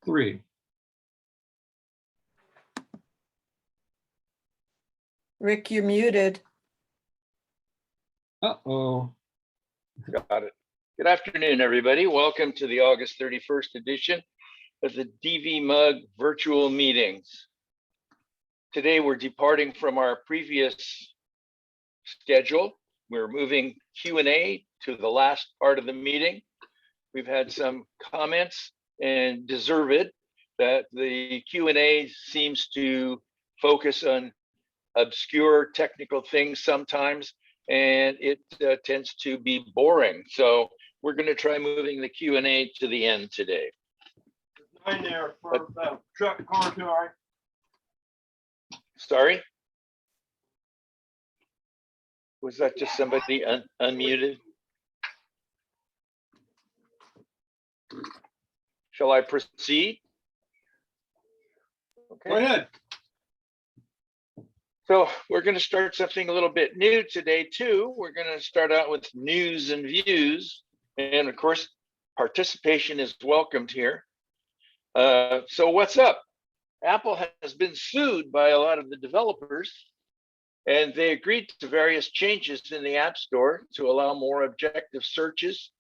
3. Rick, you're muted. Uh-oh. Got it. Good afternoon, everybody. Welcome to the August 31st edition of the DVMUG virtual meetings. Today, we're departing from our previous schedule. We're moving Q&A to the last part of the meeting. We've had some comments and deserve it that the Q&A seems to focus on obscure technical things sometimes, and it tends to be boring. So we're going to try moving the Q&A to the end today. In there for truck car tour. Sorry? Was that just somebody unmuted? Shall I proceed? Okay. Go ahead. So we're going to start something a little bit new today too. We're going to start out with news and views. And of course, participation is welcomed here. So what's up? Apple has been sued by a lot of the developers, and they agreed to various changes in the App Store to allow more objective searches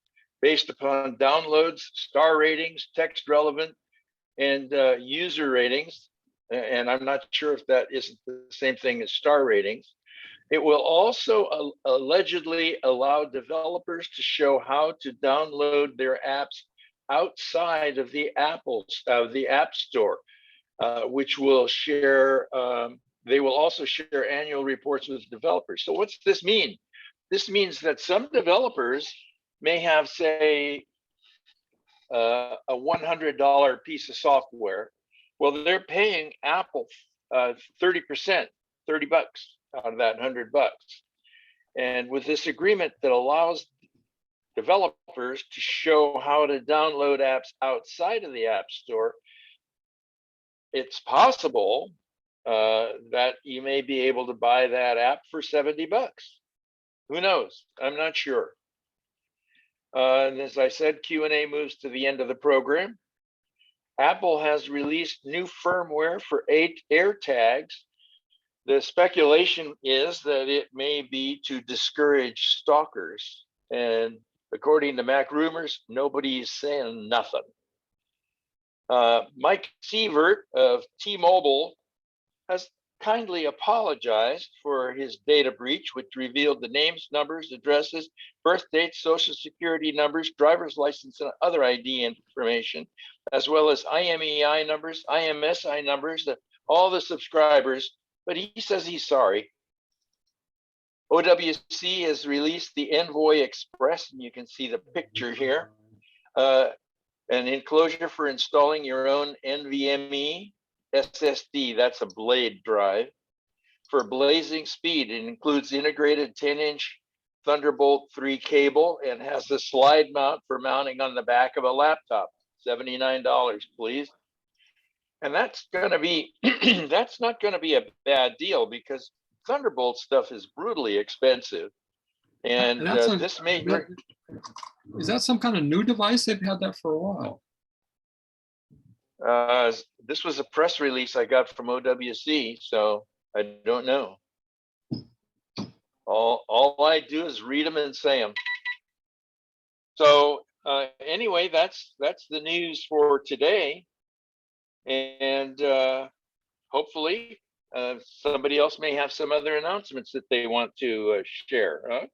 based upon downloads, star ratings, text relevant, and user ratings. And I'm not sure if that isn't the same thing as star ratings. It will also allegedly allow developers to show how to download their apps outside of the App Store, which will share. They will also share annual reports with developers. So what's this mean? This means that some developers may have, say, a $100 piece of software. Well, they're paying Apple 30%, 30 bucks out of that $100. And with this agreement that allows developers to show how to download apps outside of the App Store, it's possible that you may be able to buy that app for 70 bucks. Who knows? I'm not sure. And as I said, Q&A moves to the end of the program. Apple has released new firmware for AirTags. The speculation is that it may be to discourage stalkers. And according to Mac Rumors, nobody's saying nothing. Mike Sievert of T-Mobile has kindly apologized for his data breach, which revealed the names, numbers, addresses, birth dates, social security numbers, driver's license, and other ID information, as well as IMEI numbers, IMSI numbers, all the subscribers, but he says he's sorry. OWC has released the Envoy Express, and you can see the picture here, an enclosure for installing your own NVMe SSD, that's a blade drive, for blazing speed. It includes integrated 10-inch Thunderbolt 3 cable and has a slide mount for mounting on the back of a laptop. $79, please. And that's going to be, that's not going to be a bad deal because Thunderbolt stuff is brutally expensive. And this may... Is that some kind of new device? They've had that for a while. This was a press release I got from OWC, so I don't know. All I do is read them and say them. So anyway, that's the news for today, and hopefully somebody else may have some other announcements that they want to share. Huh?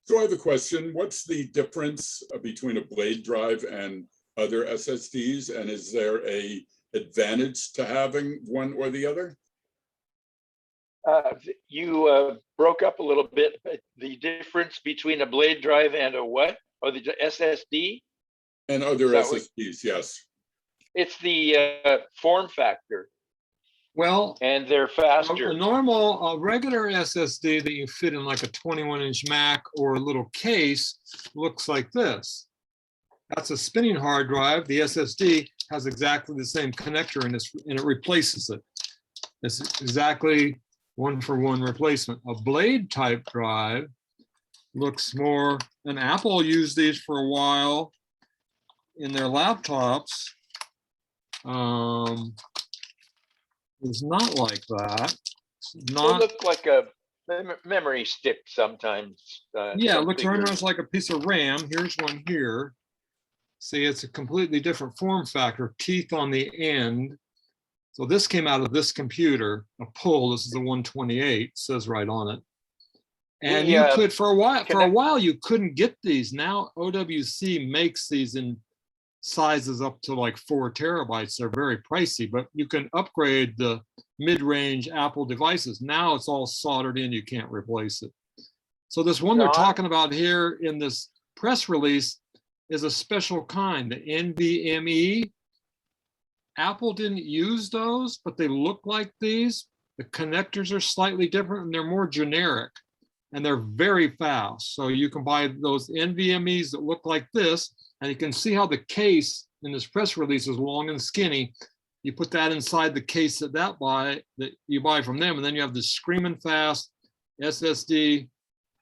So I have a question. What's the difference between a blade drive and other SSDs, and is there a advantage to having one or the other? You broke up a little bit. The difference between a blade drive and a what? Or the SSD? And other SSDs, yes. It's the form factor. Well, and they're faster. A regular SSD that you fit in like a 21-inch Mac or a little case looks like this. That's a spinning hard drive. The SSD has exactly the same connector and it replaces it. It's exactly one-for-one replacement. A blade type drive looks more, and Apple used these for a while in their laptops. is not like that. It's They not, look like a memory stick sometimes. yeah, it looks very configured. much like a piece of RAM. Here's one here. See, it's a completely different form factor, teeth on the end. So this came out of this computer, a pull. This is the 128, says right on it. And We, you could, for a connect- while, you couldn't get these. Now OWC makes these in sizes up to like 4 terabytes. They're very pricey, but you can upgrade the mid-range Apple devices. Now it's all soldered in, you can't replace it. So this one they're John? talking about here in this press release is a special kind, the NVMe. Apple didn't use those, but they look like these. The connectors are slightly different and they're more generic and they're very fast. So you can buy those NVMEs that look like this, and you can see how the case in this press release is long and skinny. You put that inside the case that you buy from them, and then you have this screaming fast SSD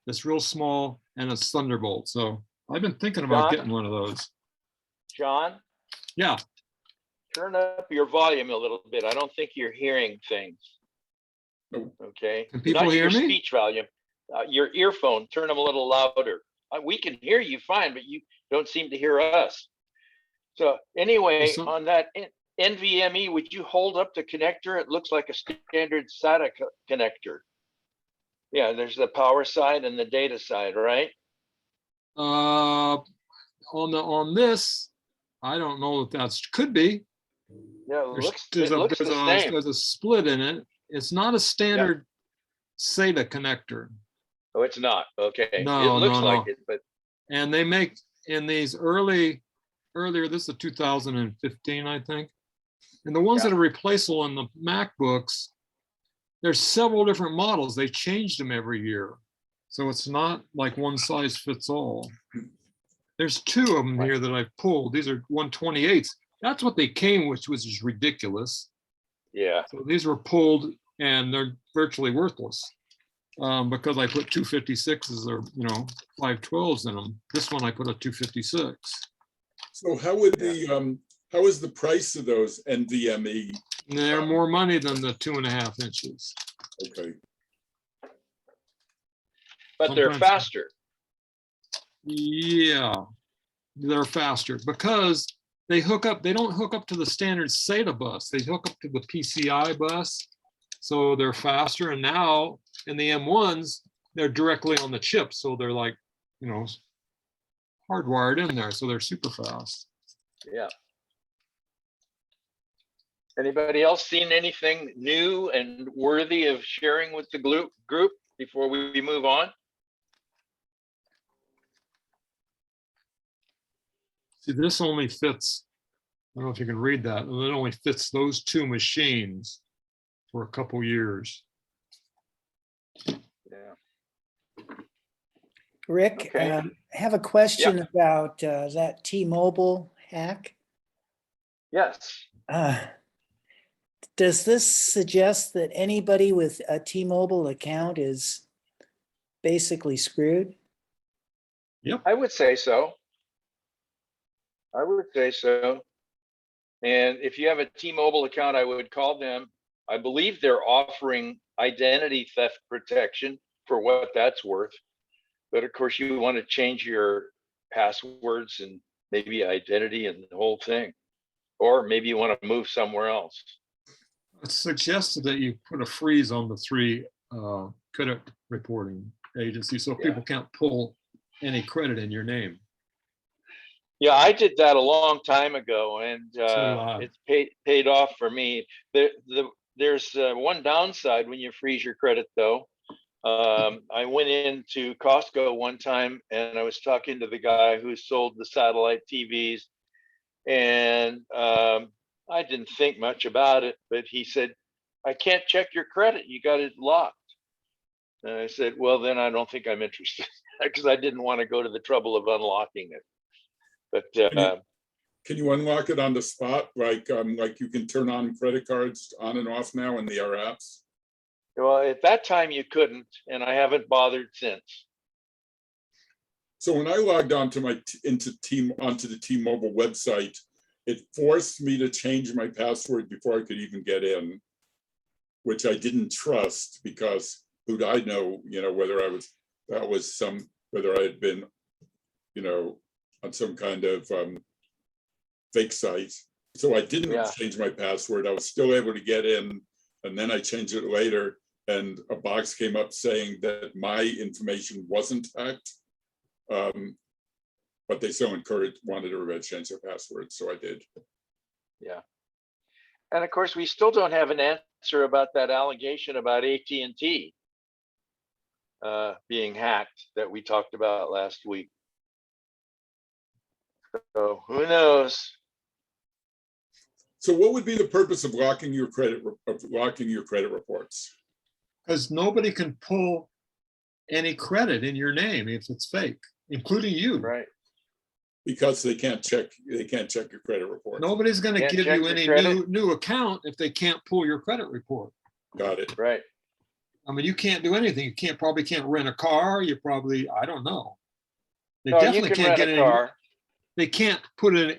that's real small and it's Thunderbolt. So I've been thinking about John? getting one of those. John, Yeah. turn up your volume a little bit. I don't think you're hearing things. Oh. Okay. Can people Not hear your me? speech volume, your earphone, turn them a little louder. We can hear you fine, but you don't seem to hear us. So anyway, There's some- on that NVMe, would you hold up the connector? It looks like a standard SATA connector. Yeah, there's the power side and the data side, right? On this, I don't know if that's, could be. Yeah, it looks the same. There's a split in it. It's not a standard SATA connector. Oh, it's not. Okay. No, It looks no, like no. it, but And they make in these earlier, this is 2015, I think. And the ones Yeah. that are replaceable in the MacBooks, there's several different models. They changed them every year. So it's not like one size fits all. There's 2 of them here that I've pulled. These are 128s. That's what they came with, which is ridiculous. yeah. So these were pulled and they're virtually worthless because I put 256s or 512s in them. This one I put a 256. So how would how is the price of those NVMe? And they're more money than the 2.5 inches. Okay, But they're Sometimes- faster. Yeah, they're faster because they don't hook up to the standard SATA bus. They hook up to the PCI bus. So they're faster. And now in the M1s, they're directly on the chip. So they're like, hardwired in there. So they're super fast. Yeah. Anybody else seen anything new and worthy of sharing with the group before we move on? See, this only fits, I don't know if you can read that. It only fits those 2 machines for a couple years. Yeah. Rick, Okay. I have a question about that T-Mobile hack. Yes. Does this suggest that anybody with a T-Mobile account is basically screwed? I would say so. I would say so. And if you have a T-Mobile account, I would call them. I believe they're offering identity theft protection for what that's worth. But of course, you want to change your passwords and maybe identity and the whole thing. Or maybe you want to move somewhere else. It's suggested that you put a freeze on the 3 credit reporting agencies so Yeah. people can't pull any credit in your name. Yeah, I did that a long time ago, and did I. it's paid off for me. There's one downside when you freeze your credit, though. I went into Costco one time, and I was talking to the guy who sold the satellite TVs, and I didn't think much about it, but he said, "I can't check your credit. You got it locked." And I said, "Well, then I don't think I'm interested," because I didn't want to go to the trouble of unlocking it. But can you unlock it on the spot? Like you can turn on credit cards on and off now in the apps? well, at that time you couldn't, and I haven't bothered since. So when I logged onto the T-Mobile website, it forced me to change my password before I could even get in, which I didn't trust because who'd I know, whether whether I had been, on some kind of fake site. So I didn't Yeah. change my password. I was still able to get in, and then I changed it later, and a box came up saying that my information wasn't hacked. But they so wanted everybody to change their password, so I did. Yeah. And of course, we still don't have an answer about that allegation about AT&T being hacked that we talked about last week. So who knows? So what would be the purpose of locking your credit reports? Because nobody can pull any credit in your name if it's fake, including you. Right. Because they can't check your credit report. Nobody's going to Can't give check you your any credit. new account if they can't pull your credit report. Got it. Right. I mean, you can't do anything. You probably can't rent a car. You probably, I don't know. They No, you definitely can can't rent get a any. car. They can't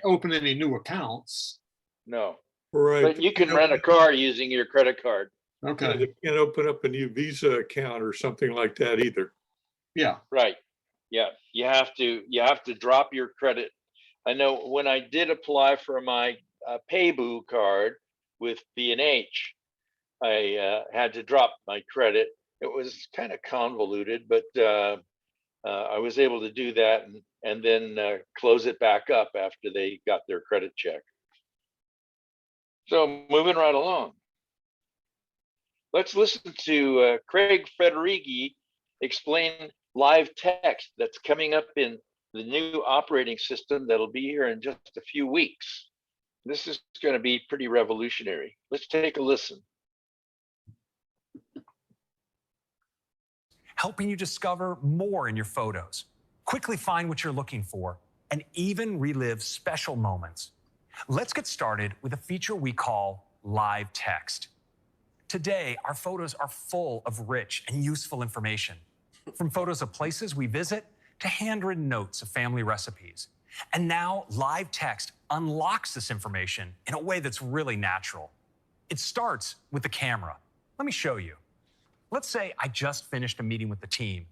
open any new accounts. No, Right. but you can rent a car using your credit card. Okay. They can't open up a new Visa account or something like that either. Yeah. Right. Yeah. You have to drop your credit. I know when I did apply for my Paybu card with B&H, I had to drop my credit. It was kind of convoluted, but I was able to do that and then close it back up after they got their credit check. So moving right along. Let's listen to Craig Federighi explain live text that's coming up in the new operating system that'll be here in just a few weeks. This is going to be pretty revolutionary. Let's take a listen. Helping you discover more in your photos, quickly find what you're looking for, and even relive special moments. Let's get started with a feature we call live text. Today, our photos are full of rich and useful information, from photos of places we visit to handwritten notes of family recipes. And now live text unlocks this information in a way that's really natural. It starts with the camera. Let me show you. Let's say I just finished a meeting with the team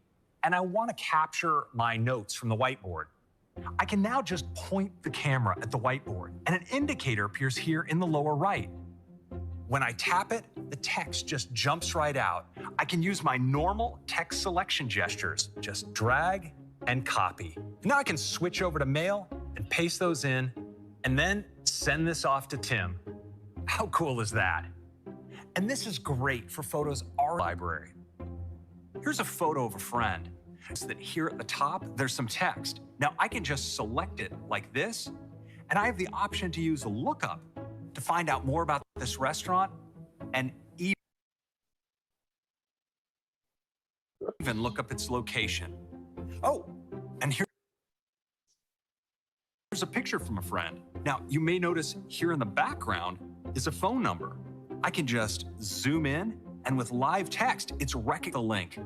and I want to capture my notes from the whiteboard. I can now just point the camera at the whiteboard and an indicator appears here in the lower right. When I tap it, the text just jumps right out. I can use my normal text selection gestures, just drag and copy. Now I can switch over to mail and paste those in and then send this off to Tim. How cool is that? And this is great for photos in our library. Here's a photo of a friend. So that here at the top, there's some text. Now I can just select it like this, and I have the option to use a lookup to find out more about this restaurant and even look up its location. Oh, and here's a picture from a friend. Now, you may notice here in the background is a phone number. I can just zoom in, and with live text, it's recognizing the link.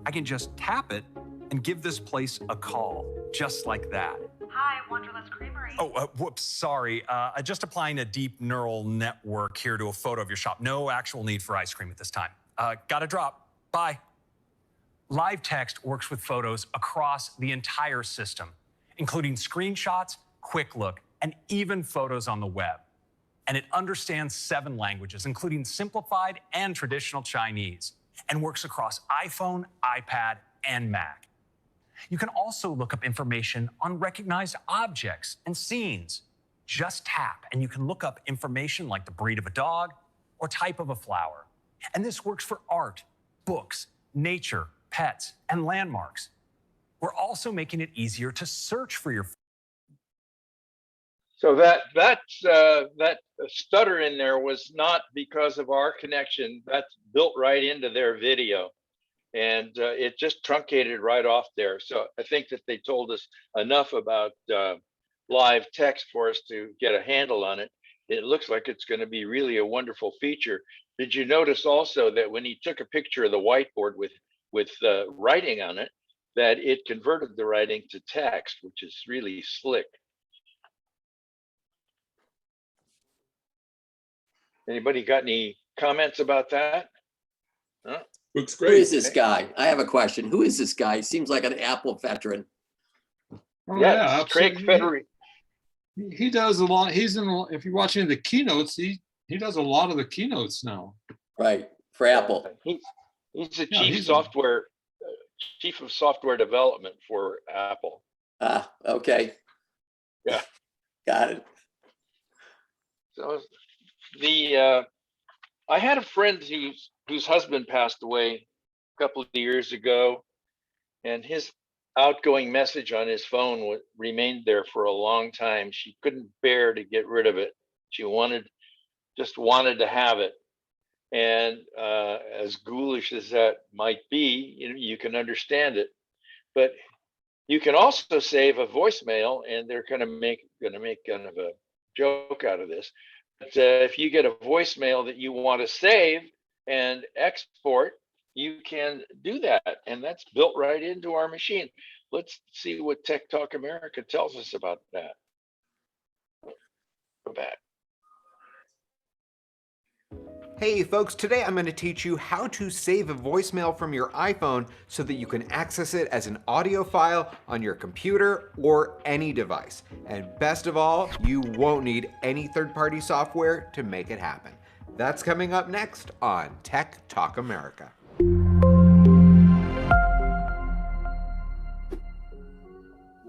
I can just tap it and give this place a call, just like that. Hi, Wanderlust Creamery. Oh, whoops, sorry. Just applying a deep neural network here to a photo of your shop. No actual need for ice cream at this time. Gotta drop. Bye. Live text works with photos across the entire system, including screenshots, quick look, and even photos on the web. And it understands 7 languages, including simplified and traditional Chinese, and works across iPhone, iPad, and Mac. You can also look up information on recognized objects and scenes. Just tap, and you can look up information like the breed of a dog or type of a flower. And this works for art, books, nature, pets, and landmarks. We're also making it easier to search for your. So that stutter in there was not because of our connection. That's built right into their video. And it just truncated right off there. So I think that they told us enough about live text for us to get a handle on it. It looks like it's going to be really a wonderful feature. Did you notice also that when he took a picture of the whiteboard with writing on it, that it converted the writing to text, which is really slick. Anybody got any comments about that? Huh? Looks Who is great. this guy? I have a question. Who is this guy? He seems like an Apple veteran. Oh, Yeah, it's Craig absolutely. Federighi. He does a lot. He's in, if you're watching the keynotes, he does a lot of the keynotes now. Right, for Apple. He's the Yeah, chief chief of software development for Apple. Ah, okay. Yeah. Got it. So I had a friend whose husband passed away a couple of years ago, and his outgoing message on his phone remained there for a long time. She couldn't bear to get rid of it. She just wanted to have it. And as ghoulish as that might be, you can understand it. But you can also save a voicemail, and they're going to make kind of a joke out of this. But if you get a voicemail that you want to save and export, you can do that, and that's built right into our machine. Let's see what Tech Talk America tells us about that. Go back. Hey folks, today I'm going to teach you how to save a voicemail from your iPhone so that you can access it as an audio file on your computer or any device. And best of all, you won't need any third-party software to make it happen. That's coming up next on Tech Talk America.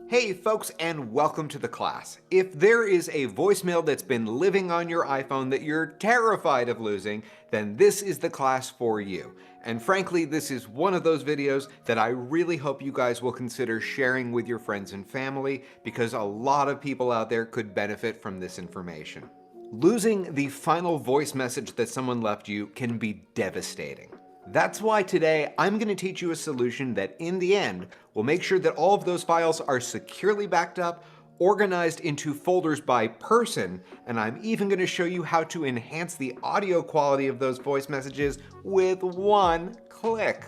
Hey folks, and welcome to the class. If there is a voicemail that's been living on your iPhone that you're terrified of losing, then this is the class for you. And frankly, this is one of those videos that I really hope you guys will consider sharing with your friends and family, because a lot of people out there could benefit from this information. Losing the final voice message that someone left you can be devastating. That's why today I'm going to teach you a solution that in the end will make sure that all of those files are securely backed up, organized into folders by person, and I'm even going to show you how to enhance the audio quality of those voice messages with one click.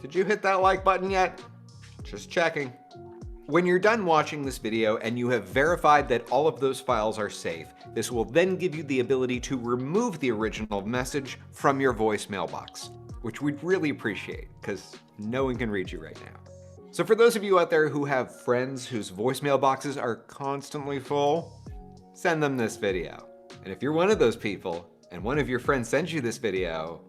Did you hit that like button yet? Just checking. When you're done watching this video and you have verified that all of those files are safe, this will then give you the ability to remove the original message from your voicemail box, which we'd really appreciate because no one can reach you right now. So for those of you out there who have friends whose voicemail boxes are constantly full, send them this video. And if you're one of those people and one of your friends sends you this video,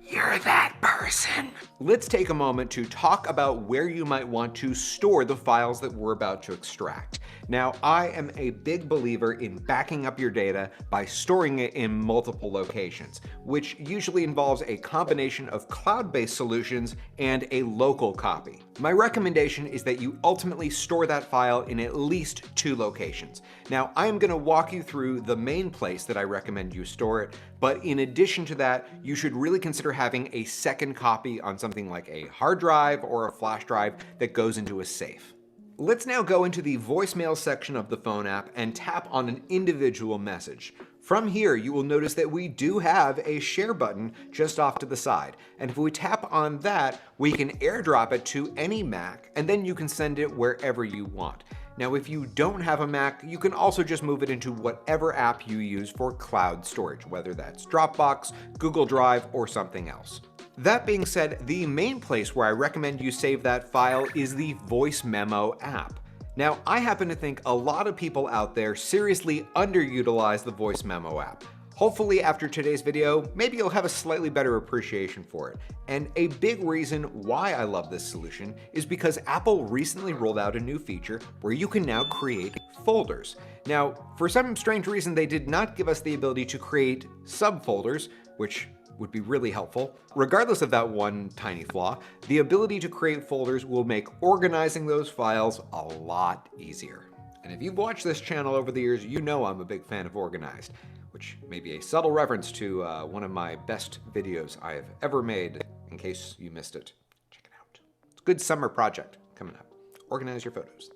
you're that person. Let's take a moment to talk about where you might want to store the files that we're about to extract. Now, I am a big believer in backing up your data by storing it in multiple locations, which usually involves a combination of cloud-based solutions and a local copy. My recommendation is that you ultimately store that file in at least 2 locations. Now, I am going to walk you through the main place that I recommend you store it, but in addition to that, you should really consider having a second copy on something like a hard drive or a flash drive that goes into a safe. Let's now go into the voicemail section of the phone app and tap on an individual message. From here, you will notice that we do have a share button just off to the side. And if we tap on that, we can airdrop it to any Mac, and then you can send it wherever you want. Now, if you don't have a Mac, you can also just move it into whatever app you use for cloud storage, whether that's Dropbox, Google Drive, or something else. That being said, the main place where I recommend you save that file is the Voice Memo app. Now, I happen to think a lot of people out there seriously underutilize the Voice Memo app. Hopefully after today's video, maybe you'll have a slightly better appreciation for it. And a big reason why I love this solution is because Apple recently rolled out a new feature where you can now create folders. Now, for some strange reason, they did not give us the ability to create subfolders, which would be really helpful. Regardless of that one tiny flaw, the ability to create folders will make organizing those files a lot easier. And if you've watched this channel over the years, you know I'm a big fan of organized, which may be a subtle reference to one of my best videos I have ever made, in case you missed it. Check it out. It's a good summer project coming up. Organize your photos.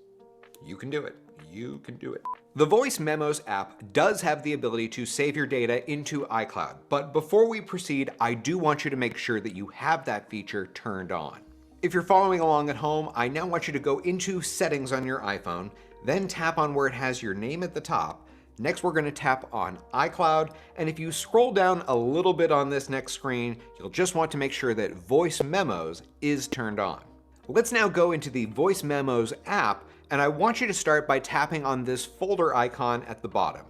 You can do it. You can do it. The Voice Memos app does have the ability to save your data into iCloud, but before we proceed, I do want you to make sure that you have that feature turned on. If you're following along at home, I now want you to go into Settings on your iPhone, then tap on where it has your name at the top, Next, we're going to tap on iCloud, and if you scroll down a little bit on this next screen, you'll just want to make sure that Voice Memos is turned on. Let's now go into the Voice Memos app, and I want you to start by tapping on this folder icon at the bottom.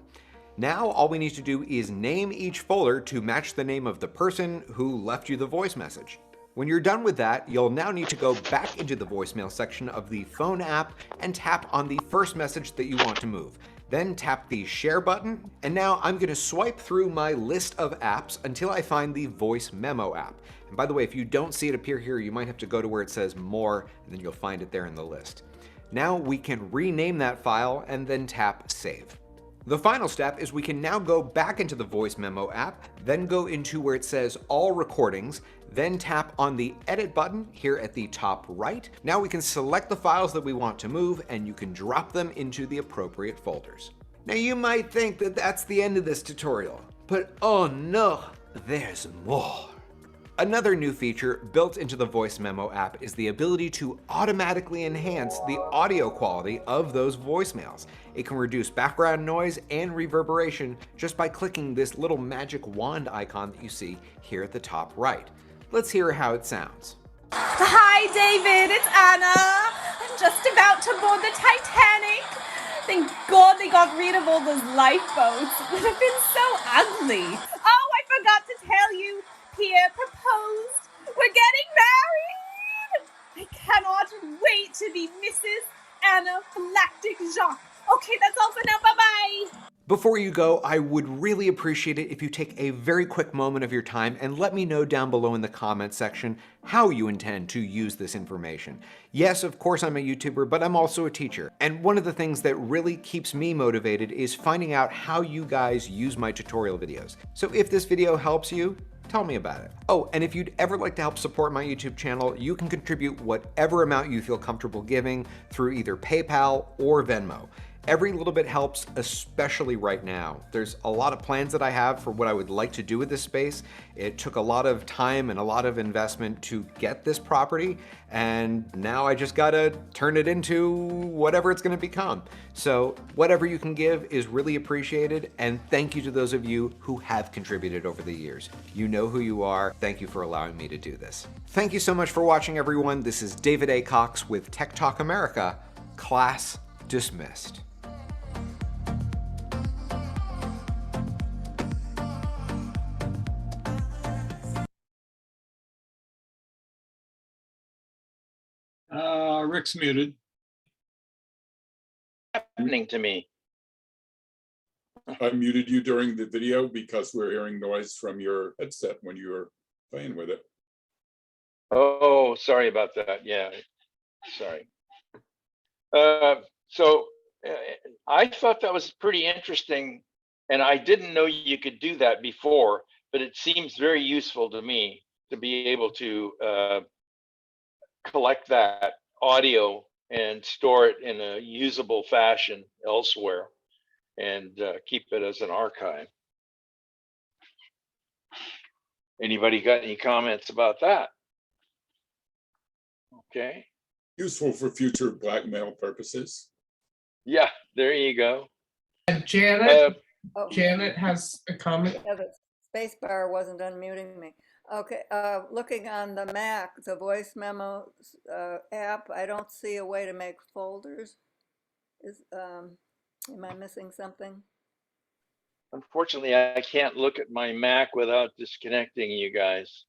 Now, all we need to do is name each folder to match the name of the person who left you the voice message. When you're done with that, you'll now need to go back into the voicemail section of the phone app and tap on the first message that you want to move. Then tap the share button, and now I'm going to swipe through my list of apps until I find the Voice Memo app. And by the way, if you don't see it appear here, you might have to go to where it says More, and then you'll find it there in the list. Now we can rename that file and then tap Save. The final step is we can now go back into the Voice Memo app, then go into where it says All Recordings, then tap on the Edit button here at the top right. Now we can select the files that we want to move, and you can drop them into the appropriate folders. Now you might think that that's the end of this tutorial, but oh no, there's more. Another new feature built into the Voice Memo app is the ability to automatically enhance the audio quality of those voicemails. It can reduce background noise and reverberation just by clicking this little magic wand icon that you see here at the top right. Let's hear how it sounds. Hi, David. It's Anna. I'm just about to board the Titanic. Thank God they got rid of all those lifeboats. They've been so ugly. Oh, I forgot to tell you. Pierre proposed. We're getting married. I cannot wait to be Mrs. Anaphylactic Jacques. Okay, that's all for now. Bye-bye. Before you go, I would really appreciate it if you take a very quick moment of your time and let me know down below in the comment section how you intend to use this information. Yes, of course I'm a YouTuber, but I'm also a teacher. And one of the things that really keeps me motivated is finding out how you guys use my tutorial videos. So if this video helps you, tell me about it. Oh, and if you'd ever like to help support my YouTube channel, you can contribute whatever amount you feel comfortable giving through either PayPal or Venmo. Every little bit helps, especially right now. There's a lot of plans that I have for what I would like to do with this space. It took a lot of time and a lot of investment to get this property, and now I just gotta turn it into whatever it's gonna become. So whatever you can give is really appreciated, and thank you to those of you who have contributed over the years. You know who you are. Thank you for allowing me to do this. Thank you so much for watching, everyone. This is David A. Cox with Tech Talk America. Class dismissed. Rick's muted. Happening to me. I muted you during the video because we're hearing noise from your headset when you were playing with it. Oh, sorry about that. Yeah, sorry. So I thought that was pretty interesting, and I didn't know you could do that before, but it seems very useful to me to be able to collect that audio and store it in a usable fashion elsewhere and keep it as an archive. Anybody got any comments about that? Okay. Useful for future blackmail purposes. Yeah, there you go. Janet, Oh, Janet has a comment. yeah, the space bar wasn't unmuting me. Okay, looking on the Mac, the Voice Memo app, I don't see a way to make folders. Am I missing something? Unfortunately, I can't look at my Mac without disconnecting you guys.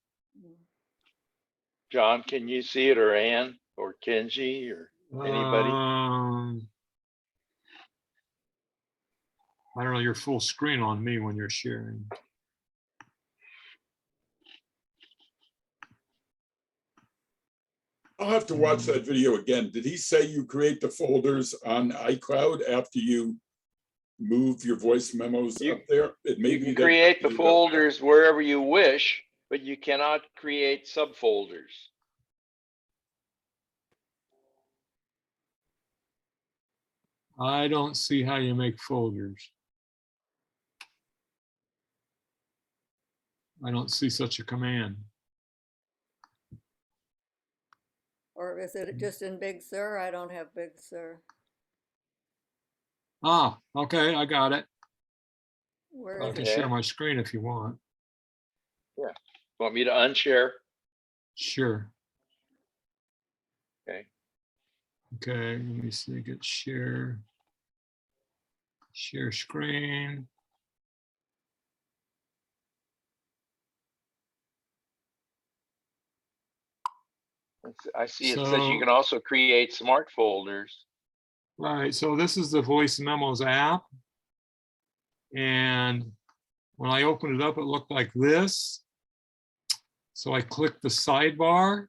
John, can you see it, or Ann, or Kenji, or anybody? I don't know, you're full screen on me when you're sharing. I'll have to watch that video again. Did he say you create the folders on iCloud after you move your voice memos up there? It may You be can that- create the folders wherever you wish, but you cannot create subfolders. I don't see how you make folders. I don't see such a command. Or is it just in Big Sur? I don't have Big Sur. Ah, okay, I got it. Where I is can it? share my screen if you want. Want me to unshare? Sure. Okay. Okay, let me see, get share. Share screen. I see it says you can also create smart folders. Right, so this is the Voice Memos app. And when I opened it up, it looked like this. So I clicked the sidebar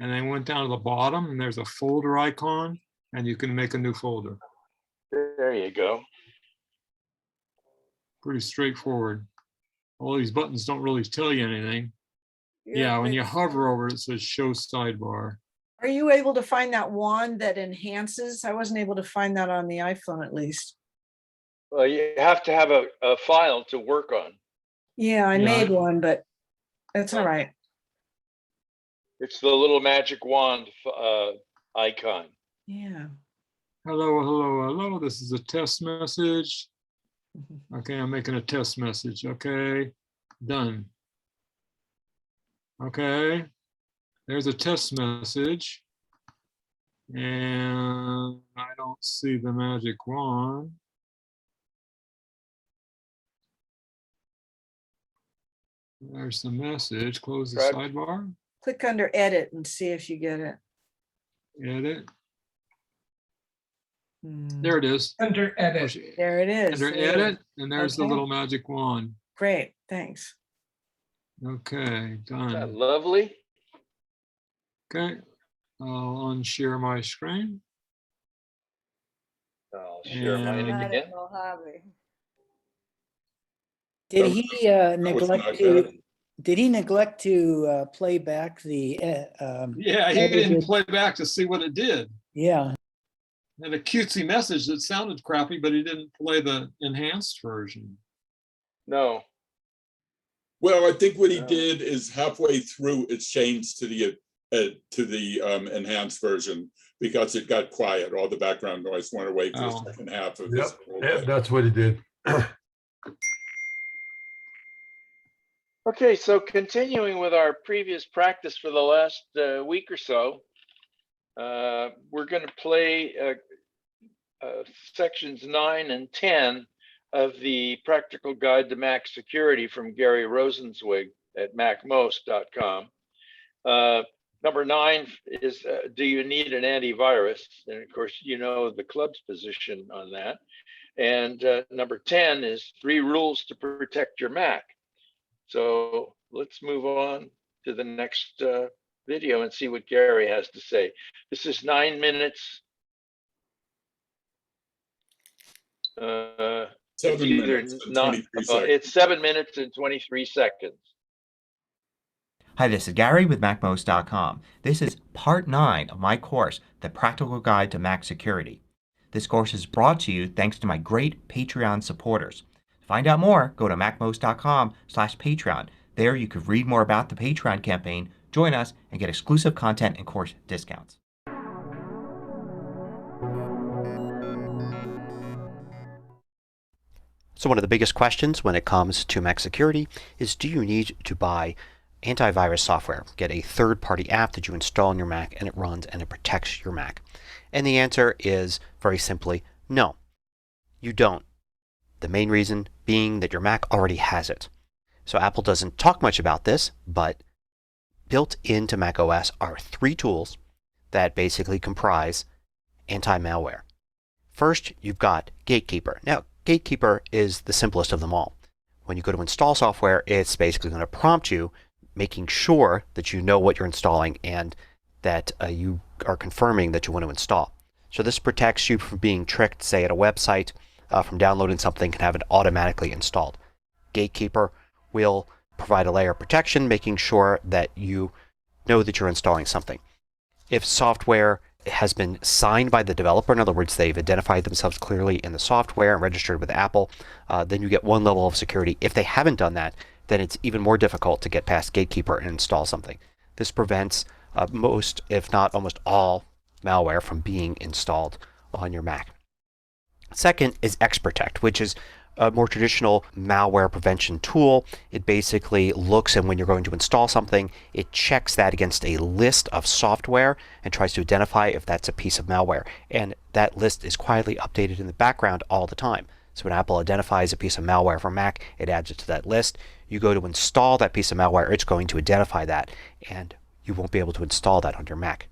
and then went down to the bottom and there's a folder icon and you can make a new folder. There you go. Pretty straightforward. All these buttons don't really tell you anything. Yeah, when you hover over it, it says show sidebar. Are you able to find that wand that enhances? I wasn't able to find that on the iPhone, at least. Well, you have to have a file to work on. Yeah, I made one, but that's all right. It's the little magic wand icon. Yeah. Hello, hello, hello. This is a test message. Okay, I'm making a test message. Okay, done. Okay, there's a test message. And I don't see the magic wand. There's the message. Close the sidebar. Click under edit and see if you get it. Edit. There it is. Under edit. There it is. Under edit, and there's the little magic wand. Great, thanks. Okay, done. Isn't that lovely? Okay, I'll unshare my screen. I'll share mine again. Did he neglect to? Did he neglect to play back the? Yeah, he didn't play back to see what it did. Yeah. And a cutesy message that sounded crappy, but he didn't play the enhanced version. No. Well, I think what he did is halfway through it changed to the enhanced version because it got quiet. All the background noise went away for the second half of this. Yep, that's what he did. Okay, so continuing with our previous practice for the last week or so, we're going to play sections 9 and 10 of the Practical Guide to Mac Security from Gary Rosenzweig at macmost.com. Number 9 is, do you need an antivirus? And of course, you know the club's position on that. And number 10 is 3 rules to protect your Mac. So let's move on to the next video and see what Gary has to say. This is 9 minutes. 7 minutes and 23 seconds. It's 7 minutes and 23 seconds. Hi, this is Gary with MacMost.com. This is part 9 of my course, The Practical Guide to Mac Security. This course is brought to you thanks to my great Patreon supporters. To find out more, go to MacMost.com/Patreon. There you can read more about the Patreon campaign, join us, and get exclusive content and course discounts. So one of the biggest questions when it comes to Mac security is, do you need to buy antivirus software? Get a third-party app that you install on your Mac and it runs and it protects your Mac? And the answer is very simply no, you don't. The main reason being that your Mac already has it. So Apple doesn't talk much about this, but built into Mac OS are 3 tools that basically comprise anti-malware. First, you've got Gatekeeper. Now, Gatekeeper is the simplest of them all. When you go to install software, it's basically going to prompt you, making sure that you know what you're installing and that you are confirming that you want to install. So this protects you from being tricked, say at a website, from downloading something and have it automatically installed. Gatekeeper will provide a layer of protection, making sure that you know that you're installing something. If software has been signed by the developer, in other words, they've identified themselves clearly in the software and registered with Apple, then you get one level of security. If they haven't done that, then it's even more difficult to get past Gatekeeper and install something. This prevents most, if not almost all, malware from being installed on your Mac. Second is XProtect, which is a more traditional malware prevention tool. It basically looks, and when you're going to install something, it checks that against a list of software and tries to identify if that's a piece of malware. And that list is quietly updated in the background all the time. So when Apple identifies a piece of malware for Mac, it adds it to that list. You go to install that piece of malware, it's going to identify that, and you won't be able to install that on your Mac.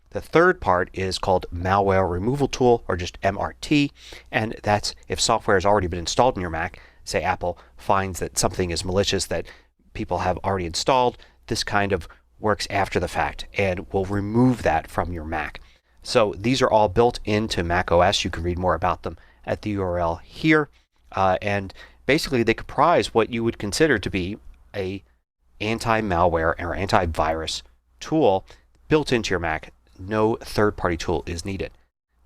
The third part is called Malware Removal Tool, or just MRT, and that's if software has already been installed in your Mac. Say Apple finds that something is malicious that people have already installed. This kind of works after the fact and will remove that from your Mac. So these are all built into Mac OS. You can read more about them at the URL here. And basically they comprise what you would consider to be a anti-malware or antivirus tool built into your Mac. No third-party tool is needed.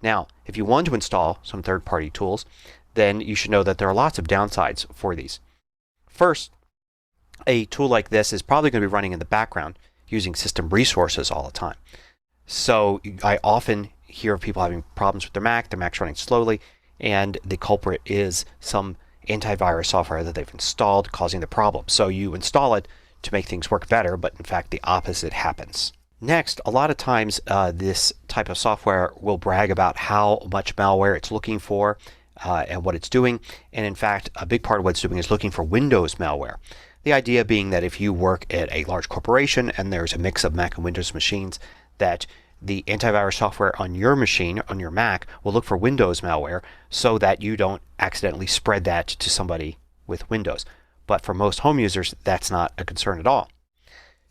Now, if you want to install some third-party tools, then you should know that there are lots of downsides for these. First, a tool like this is probably going to be running in the background using system resources all the time. So I often hear of people having problems with their Mac's running slowly, and the culprit is some antivirus software that they've installed causing the problem. So you install it to make things work better, but in fact the opposite happens. Next, a lot of times this type of software will brag about how much malware it's looking for and what it's doing. And in fact, a big part of what it's doing is looking for Windows malware. The idea being that if you work at a large corporation and there's a mix of Mac and Windows machines, that the antivirus software on your machine, on your Mac, will look for Windows malware so that you don't accidentally spread that to somebody with Windows. But for most home users, that's not a concern at all.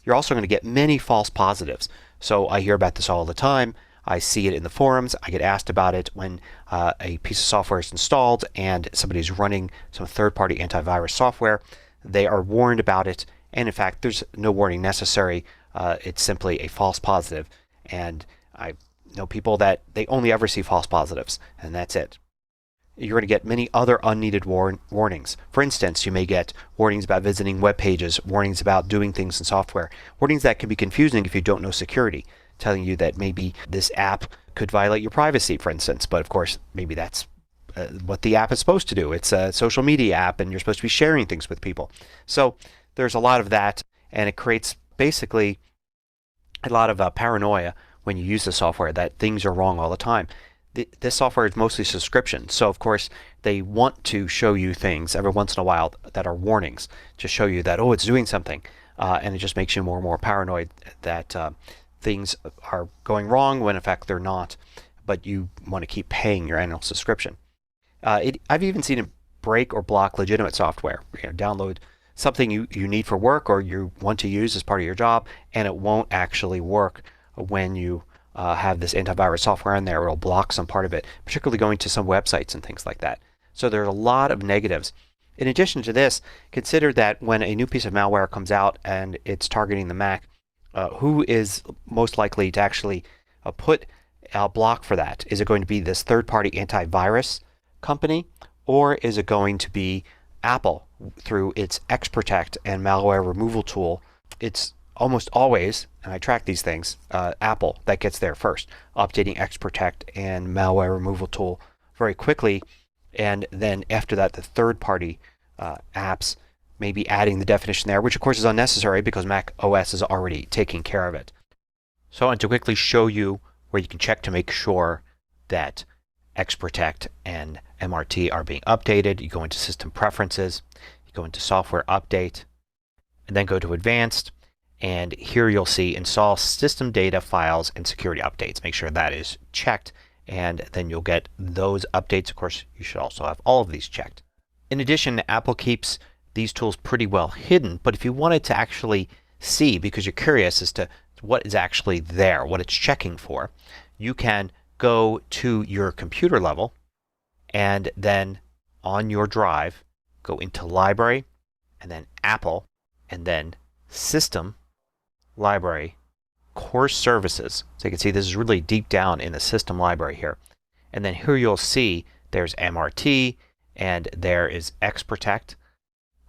You're also going to get many false positives. So I hear about this all the time. I see it in the forums. I get asked about it when a piece of software is installed and somebody's running some third-party antivirus software. They are warned about it, and in fact there's no warning necessary. It's simply a false positive, and I know people that they only ever see false positives, and that's it. You're going to get many other unneeded warnings. For instance, you may get warnings about visiting web pages, warnings about doing things in software, warnings that can be confusing if you don't know security, telling you that maybe this app could violate your privacy, for instance. But of course, maybe that's what the app is supposed to do. It's a social media app and you're supposed to be sharing things with people. So there's a lot of that, and it creates basically a lot of paranoia when you use the software that things are wrong all the time. This software is mostly subscription, so of course they want to show you things every once in a while that are warnings to show you that, oh, it's doing something, and it just makes you more and more paranoid that things are going wrong when in fact they're not, but you want to keep paying your annual subscription. I've even seen it break or block legitimate software. Download something you need for work or you want to use as part of your job, and it won't actually work when you have this antivirus software in there. It'll block some part of it, particularly going to some websites and things like that. So there's a lot of negatives. In addition to this, consider that when a new piece of malware comes out and it's targeting the Mac, who is most likely to actually put a block for that? Is it going to be this third-party antivirus company, or is it going to be Apple through its XProtect and malware removal tool? It's almost always, and I track these things, Apple that gets there first, updating XProtect and malware removal tool very quickly, and then after that the third-party apps maybe adding the definition there, which of course is unnecessary because Mac OS is already taking care of it. So I want to quickly show you where you can check to make sure that XProtect and MRT are being updated. You go into System Preferences, you go into Software Update, and then go to Advanced. And here you'll see Install System Data Files and Security Updates. Make sure that is checked, and then you'll get those updates. Of course, you should also have all of these checked. In addition, Apple keeps these tools pretty well hidden, but if you wanted to actually see, because you're curious as to what is actually there, what it's checking for, you can go to your computer level and then on your drive go into Library and then Apple and then System, Library, Core Services. So you can see this is really deep down in the System library here. And then here you'll see there's MRT and there is XProtect.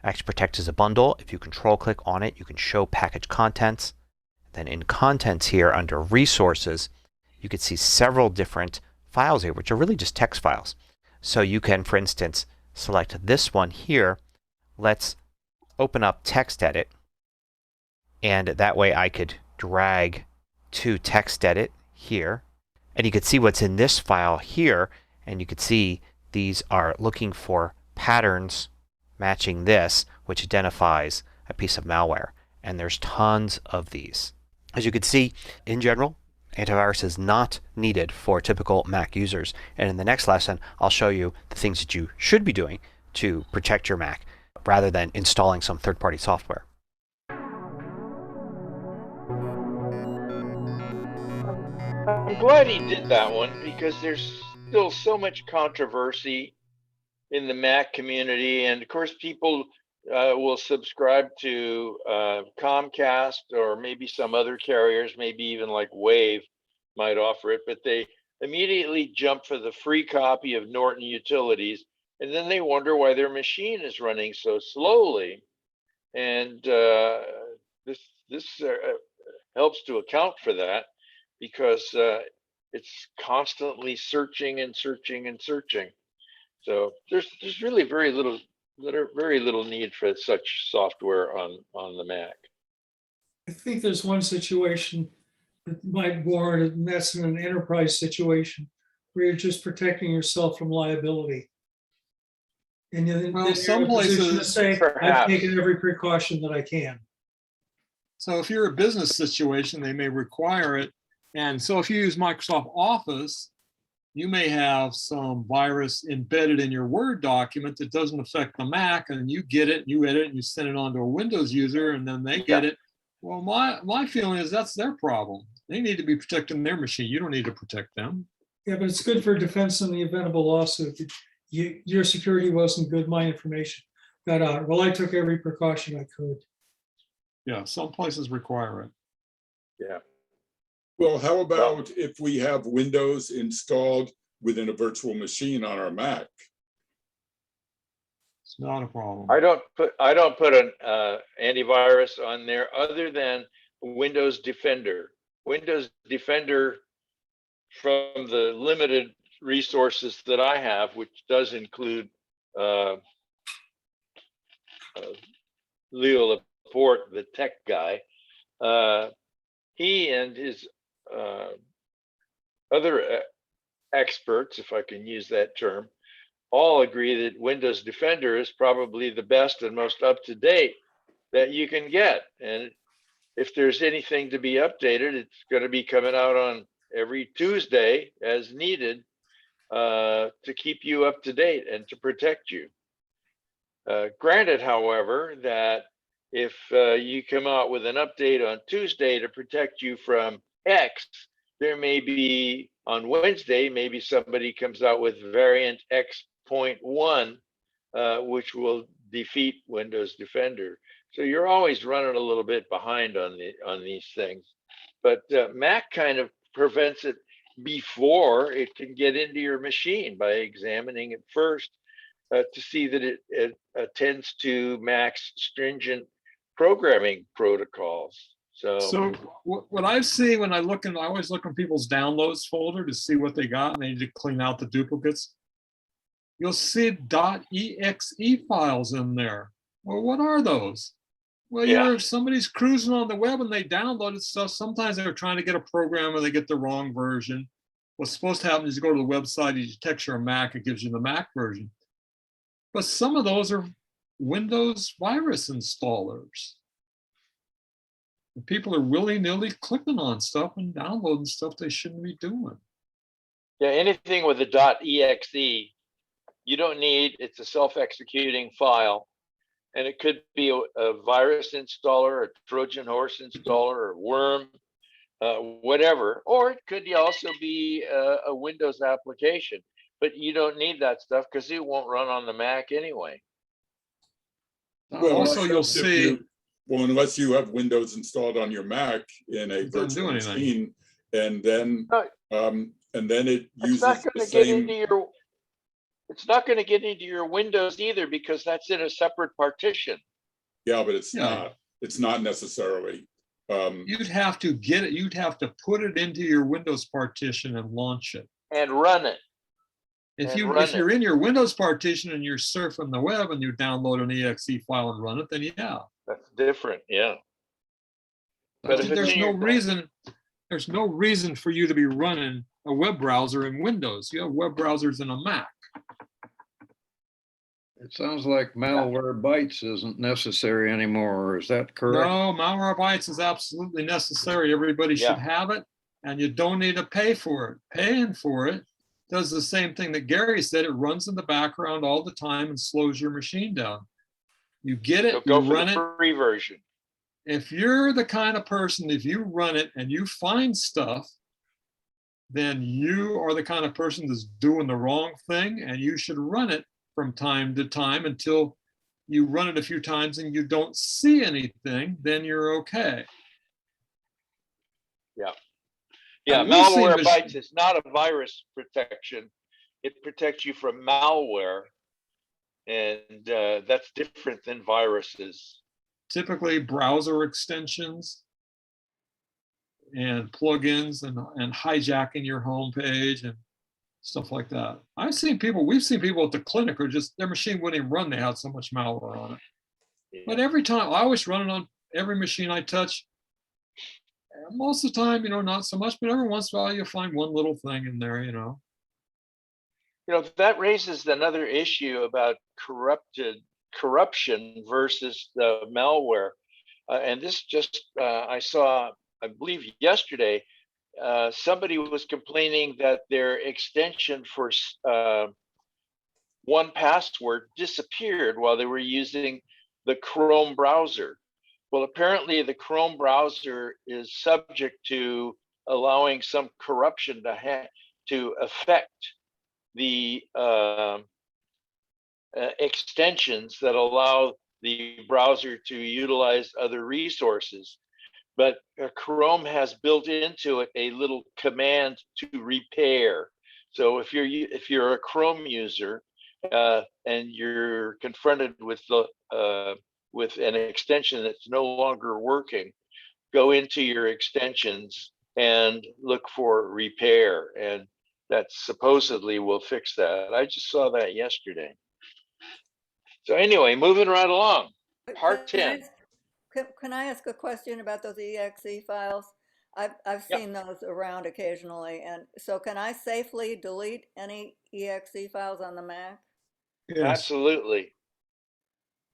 XProtect is a bundle. If you control click on it, you can show package contents. Then in Contents here under Resources, you can see several different files here, which are really just text files. So you can, for instance, select this one here, let's open up text edit, and that way I could drag to text edit here, and you could see what's in this file here, and you could see these are looking for patterns matching this, which identifies a piece of malware, and there's tons of these. As you can see, in general, antivirus is not needed for typical Mac users, and in the next lesson I'll show you the things that you should be doing to protect your Mac rather than installing some third-party software. I'm glad he did that one because there's still so much controversy in the Mac community, and of course people will subscribe to Comcast or maybe some other carriers, maybe even like Wave might offer it, but they immediately jump for the free copy of Norton Utilities, and then they wonder why their machine is running so slowly. And this helps to account for that, because it's constantly searching and searching and searching. So there's really very little need for such software on the Mac. I think there's one situation that might warrant it, and that's in an enterprise situation where you're just protecting yourself from liability. And then Well, you're some in a position to places, say, I've perhaps. taken every precaution that I can. So if you're a business situation, they may require it. And so if you use Microsoft Office, you may have some virus embedded in your Word document that doesn't affect the Mac, and you get it, you edit it, and you send it on to a Windows user, and then they get it. Well, my feeling is that's their problem. They need to be protecting their machine. You don't need to protect them. Yeah, but it's good for defense in the event of a lawsuit. Your security wasn't good, my information got out. Well, I took every precaution I could. Yeah, some places require it. Yeah. Well, how about if we have Windows installed within a virtual machine on our Mac? It's not a problem. I don't put an antivirus on there other than Windows Defender. Windows Defender, from the limited resources that I have, which does include Leo Laporte, the tech guy, he and his other experts, if I can use that term, all agree that Windows Defender is probably the best and most up-to-date that you can get. And if there's anything to be updated, it's going to be coming out on every Tuesday as needed to keep you up to date and to protect you. Granted, however, that if you come out with an update on Tuesday to protect you from X, there may be on Wednesday, maybe somebody comes out with variant X.1, which will defeat Windows Defender. So you're always running a little bit behind on these things. But Mac kind of prevents it before it can get into your machine by examining it first to see that it attends to Mac's stringent programming protocols. So what I see when I always look in people's downloads folder to see what they got, and they need to clean out the duplicates. You'll see .exe files in there. Well, what are those? Well, somebody's cruising on the web and they downloaded stuff. Sometimes they're trying to get a program and they get the wrong version. What's supposed to happen is you go to the website, you text your Mac, it gives you the Mac version. But some of those are Windows virus installers. People are willy-nilly clicking on stuff and downloading stuff they shouldn't be doing. Yeah, anything with a .exe, you don't need, it's a self-executing file. And it could be a virus installer, a Trojan horse installer, or worm, whatever. Or it could also be a Windows application. But you don't need that stuff because it won't run on the Mac anyway. Well, Also, you'll see. Well, unless you have Windows installed on your Mac in a virtual machine, and then it uses the same. It's not going to get into your Windows either because that's in a separate partition. Yeah, but it's not. It's not necessarily. You'd have to get it. You'd have to put it into your Windows partition and launch it and run it. If And you run if you're it. in your Windows partition and you're surfing the web and you download an exe file and run it, then yeah. That's different, yeah. But if it's There's in no your reason. There's no reason for you to be running a web browser in Windows. You have web browsers in a Mac. It sounds like Malwarebytes isn't necessary anymore. Is that correct? No, Malwarebytes is absolutely necessary. Everybody should have it, and you don't need to pay for it. Paying for it does the same thing that Gary said. It runs in the background all the time and slows your machine down. You get it, So go you for run the it. free version. If you're the kind of person, if you run it and you find stuff, then you are the kind of person that's doing the wrong thing, and you should run it from time to time until you run it a few times and you don't see anything, then you're okay. Yeah. Yeah, we've seen Malwarebytes is not a virus protection. It protects you from malware, and that's different than viruses. Typically browser extensions and plugins and hijacking your homepage and stuff like that. We've seen people at the clinic who just, their machine wouldn't even run, they had so much malware on it. Yeah. But every time, I always run it on every machine I touch. Most of the time, not so much, but every once in a while you'll find one little thing in there, That raises another issue about corruption versus the malware. And this just, I saw, I believe yesterday, somebody was complaining that their extension for 1Password disappeared while they were using the Chrome browser. Well, apparently the Chrome browser is subject to allowing some corruption to affect the extensions that allow the browser to utilize other resources. But Chrome has built into it a little command to repair. So if you're a Chrome user and you're confronted with an extension that's no longer working, go into your extensions and look for repair, and that supposedly will fix that. I just saw that yesterday. So anyway, moving right along. Part 10. Can I ask a question about those exe files? I've seen those around occasionally, and so can I safely delete any exe files on the Mac? Yes. Absolutely.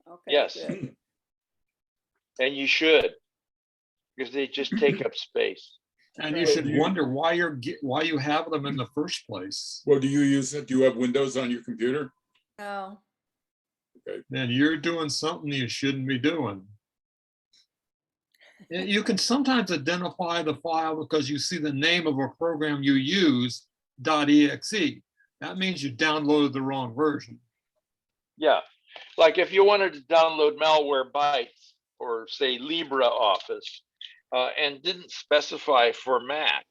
Okay. Yes. Good. And you should, because they just take up space. And you should wonder why you have them in the first place. Well, do you use it? Do you have Windows on your computer? No. Okay. Then you're doing something you shouldn't be doing. You can sometimes identify the file because you see the name of a program you use, .exe. That means you downloaded the wrong version. Yeah, like if you wanted to download Malwarebytes or say LibreOffice and didn't specify for Mac,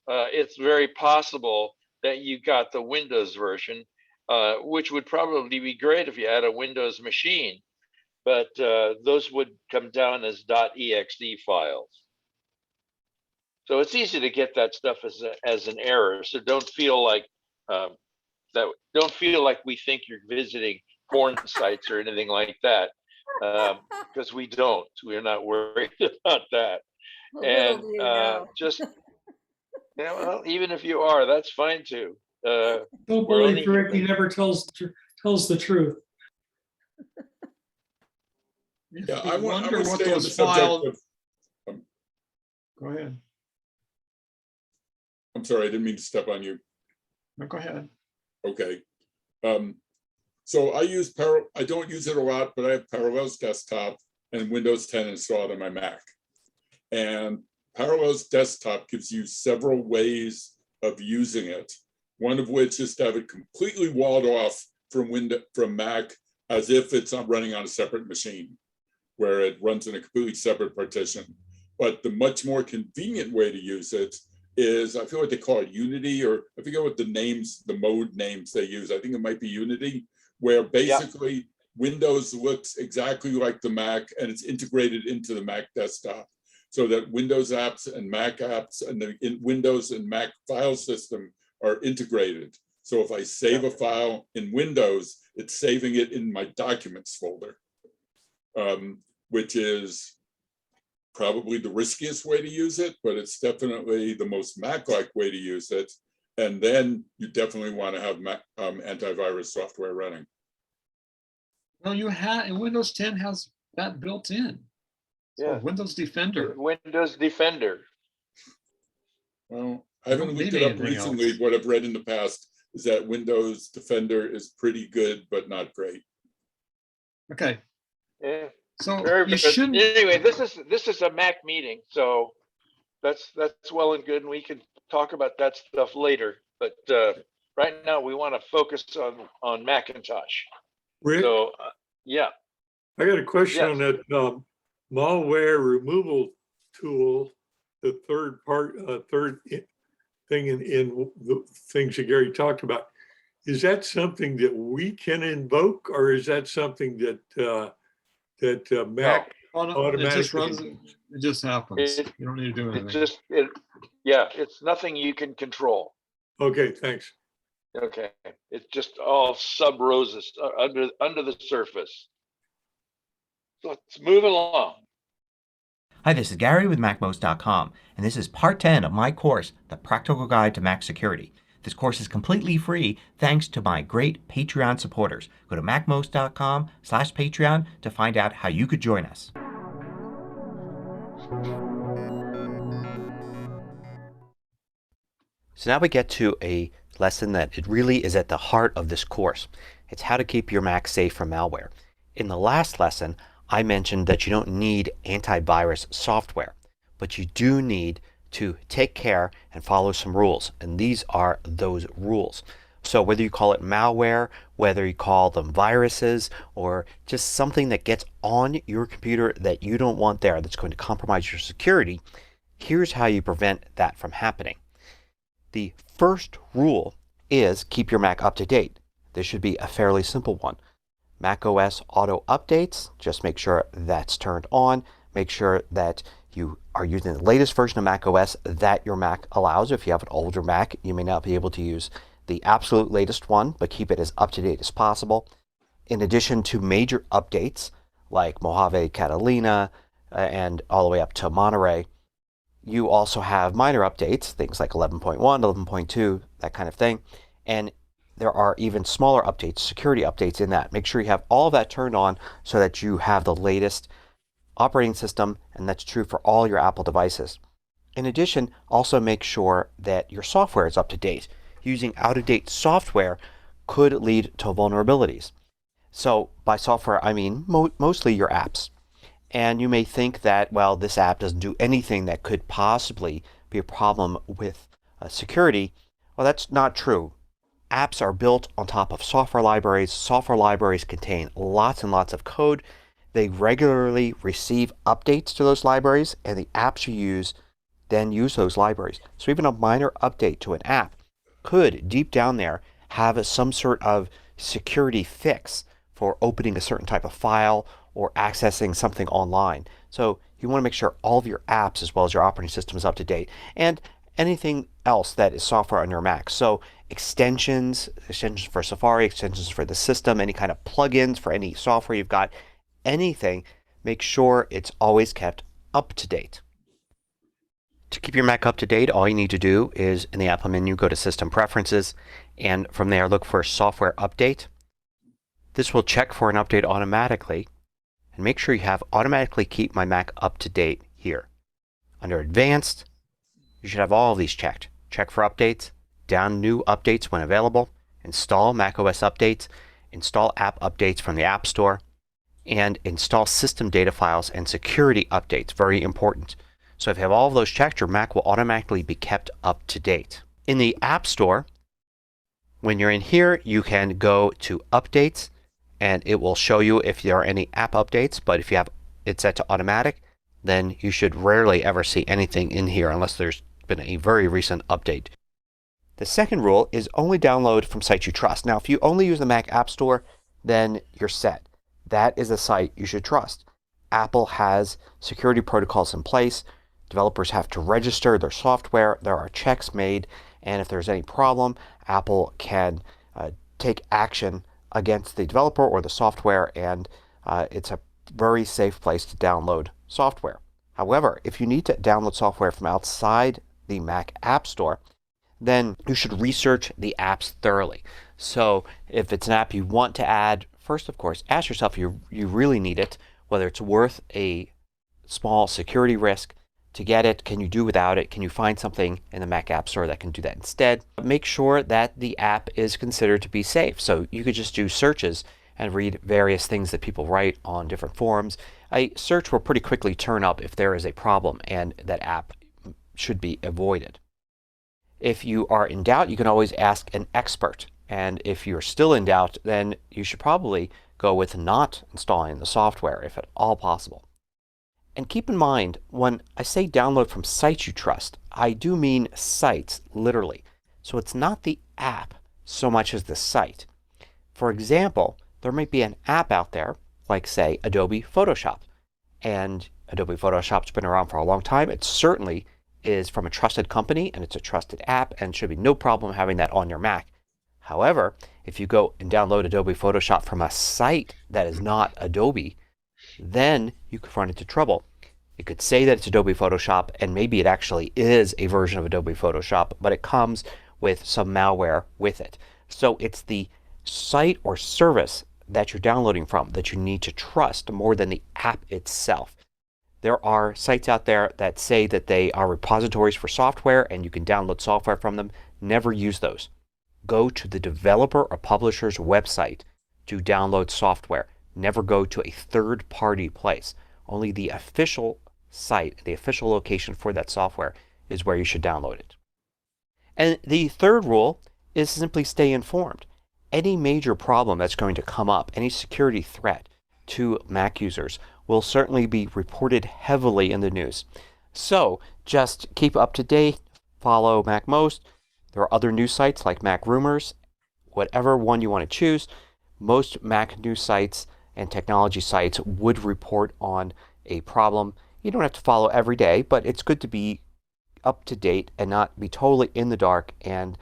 it's very possible that you got the Windows version, which would probably be great if you had a Windows machine. But those would come down as .exe files. So it's easy to get that stuff as an error. So don't feel like don't feel like we think you're visiting porn sites or anything like that, because we don't. We're not worried about that. And just well, even if you are, that's fine too. Don't believe Rick. He never tells the truth. Yeah, I wonder what stay on the those files. subject of, Go ahead. I'm sorry, I didn't mean to step on you. No, go ahead. Okay. So I don't use it a lot, but I have Parallels Desktop and Windows 10 installed on my Mac. And Parallels Desktop gives you several ways of using it. One of which is to have it completely walled off from Mac, as if it's not running on a separate machine, where it runs in a completely separate partition. But the much more convenient way to use it is, I feel like they call it Unity, or I forget what the mode names they use. I think it might be Unity, where basically Windows looks exactly like the Mac and it's integrated into the Mac desktop, so that Windows apps and Mac apps and the Windows and Mac file system are integrated. So if I save a file in Windows, it's saving it in my documents folder, which is probably the riskiest way to use it, but it's definitely the most Mac-like way to use it. And then you definitely want to have antivirus software running. Well, Windows 10 has that built in. Yeah. Windows Defender. Windows Defender. Well, I haven't looked Maybe it up anything recently. else. What I've read in the past is that Windows Defender is pretty good, but not great. Okay. Yeah. So Very you good. shouldn't. Anyway, this is a Mac meeting, so that's well and good, and we can talk about that stuff later. But right now, we want to focus on Macintosh. Rick, So yeah, I got a question Yes. on that malware removal tool, the third thing in the things that Gary talked about. Is that something that we can invoke, or is that something that Mac It just automatically? runs. It just happens. You don't need to do anything. it's nothing you can control. Okay, thanks. Okay, it's just all sub roses under the surface. So let's move along. Hi, this is Gary with MacMost.com, and this is part 10 of my course, The Practical Guide to Mac Security. This course is completely free thanks to my great Patreon supporters. Go to MacMost.com/Patreon to find out how you could join us. So now we get to a lesson that it really is at the heart of this course. It's how to keep your Mac safe from malware. In the last lesson, I mentioned that you don't need antivirus software, but you do need to take care and follow some rules. And these are those rules. So whether you call it malware, whether you call them viruses, or just something that gets on your computer that you don't want there that's going to compromise your security, here's how you prevent that from happening. The first rule is keep your Mac up to date. This should be a fairly simple one. macOS auto updates, just make sure that's turned on. Make sure that you are using the latest version of macOS that your Mac allows. If you have an older Mac, you may not be able to use the absolute latest one, but keep it as up to date as possible. In addition to major updates like Mojave Catalina and all the way up to Monterey, you also have minor updates, things like 11.1, 11.2, that kind of thing. And there are even smaller updates, security updates in that. Make sure you have all of that turned on so that you have the latest operating system, and that's true for all your Apple devices. In addition, also make sure that your software is up to date. Using out-of-date software could lead to vulnerabilities. So by software, I mean mostly your apps. And you may think that, well, this app doesn't do anything that could possibly be a problem with security. Well, that's not true. Apps are built on top of software libraries. Software libraries contain lots and lots of code. They regularly receive updates to those libraries, and the apps you use then use those libraries. So even a minor update to an app could, deep down there, have some sort of security fix for opening a certain type of file or accessing something online. So you want to make sure all of your apps as well as your operating system is up to date, and anything else that is software on your Mac. So extensions for Safari, extensions for the system, any kind of plugins for any software you've got, anything, make sure it's always kept up to date. To keep your Mac up to date, all you need to do is in the Apple menu go to System Preferences, and from there look for Software Update. This will check for an update automatically, and make sure you have Automatically Keep My Mac Up to Date here. Under Advanced, you should have all of these checked. Check for updates, download new updates when available, install macOS updates, install app updates from the App Store, and install system data files and security updates. Very important. So if you have all of those checked, your Mac will automatically be kept up to date. In the App Store, when you're in here, you can go to Updates, and it will show you if there are any app updates. But if you have it set to automatic, then you should rarely ever see anything in here unless there's been a very recent update. The second rule is only download from sites you trust. Now, if you only use the Mac App Store, then you're set. That is a site you should trust. Apple has security protocols in place. Developers have to register their software. There are checks made, And if there's any problem, Apple can take action against the developer or the software, and it's a very safe place to download software. However, if you need to download software from outside the Mac App Store, then you should research the apps thoroughly. So if it's an app you want to add, first of course, ask yourself if you really need it, whether it's worth a small security risk to get it. Can you do without it? Can you find something in the Mac App Store that can do that instead? Make sure that the app is considered to be safe. So you could just do searches and read various things that people write on different forums. A search will pretty quickly turn up if there is a problem, and that app should be avoided. If you are in doubt, you can always ask an expert. And if you're still in doubt, then you should probably go with not installing the software if at all possible. And keep in mind, when I say download from sites you trust, I do mean sites, literally. So it's not the app so much as the site. For example, there might be an app out there, like say Adobe Photoshop. And Adobe Photoshop's been around for a long time. It certainly is from a trusted company, and it's a trusted app, and should be no problem having that on your Mac. However, if you go and download Adobe Photoshop from a site that is not Adobe, then you could run into trouble. You could say that it's Adobe Photoshop, and maybe it actually is a version of Adobe Photoshop, but it comes with some malware with it. So it's the site or service that you're downloading from that you need to trust more than the app itself. There are sites out there that say that they are repositories for software and you can download software from them. Never use those. Go to the developer or publisher's website to download software. Never go to a third-party place. Only the official site, the official location for that software is where you should download it. And the third rule is simply stay informed. Any major problem that's going to come up, any security threat to Mac users, will certainly be reported heavily in the news. So just keep up to date, follow MacMost. There are other news sites like Mac Rumors, whatever one you want to choose. Most Mac news sites and technology sites would report on a problem. You don't have to follow every day, but it's good to be up to date and not be totally in the dark and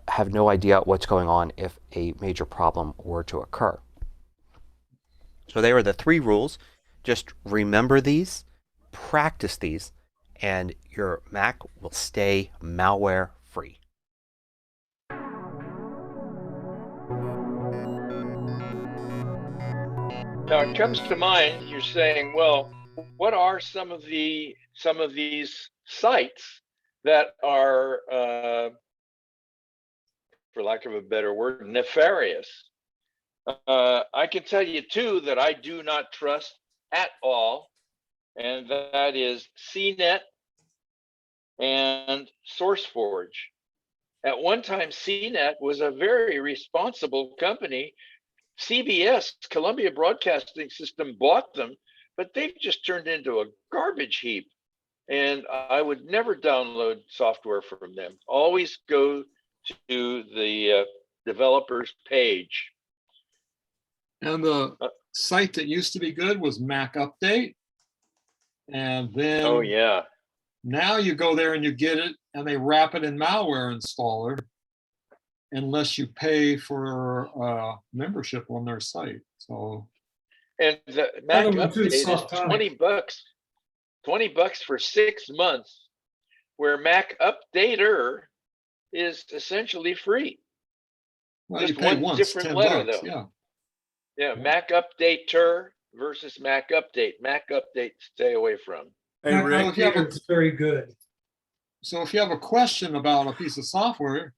have no idea what's going on if a major problem were to occur. So there are the 3 rules. Just remember these, practice these, and your Mac will stay malware free. Now it comes to mind, you're saying, well, what are some of these sites that are, for lack of a better word, nefarious? I can tell you 2 that I do not trust at all, and that is CNET and SourceForge. At one time, CNET was a very responsible company. CBS, Columbia Broadcasting System, bought them, but they've just turned into a garbage heap. And I would never download software from them. Always go to the developer's page. And the site that used to be good was Mac Update. And then oh yeah, now you go there and you get it and they wrap it in malware installer unless you pay for membership on their site. So, and the Mac Update is $20 for 6 months, where Mac Updater is essentially free. well, Just you pay one once, different $10, letter though. yeah. Yeah, Mac Updater versus Mac Update. Mac Update, stay away from. Hey, Rick, it's very good. So if you have a question about a piece of software,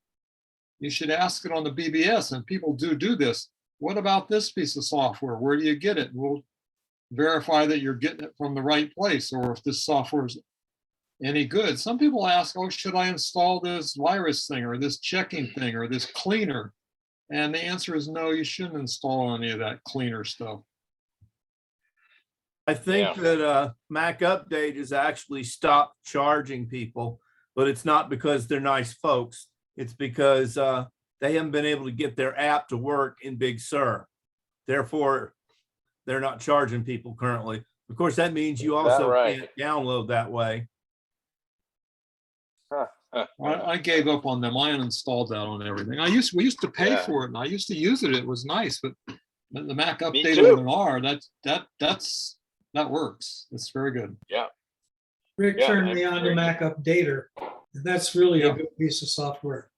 you should ask it on the BBS, and people do this. What about this piece of software? Where do you get it? We'll verify that you're getting it from the right place, or if this software is any good. Some people ask, oh, should I install this virus thing or this checking thing or this cleaner? And the answer is no, you shouldn't install any of that cleaner stuff. I think that Mac Update has actually stopped charging people, but it's not because they're nice folks. It's because they haven't been able to get their app to work in Big Sur. Therefore, they're not charging people currently. Of course, that means you also can't download that way. Huh. I gave up on them. I uninstalled that on everything. We used to pay Yeah. for it, and I used to use it. It was nice, but the Mac Me updated too. with an R, that works. It's very good. Yeah. Rick Yeah, turned I'm me on to very- Mac Updater. That's really a Yeah. good piece of software.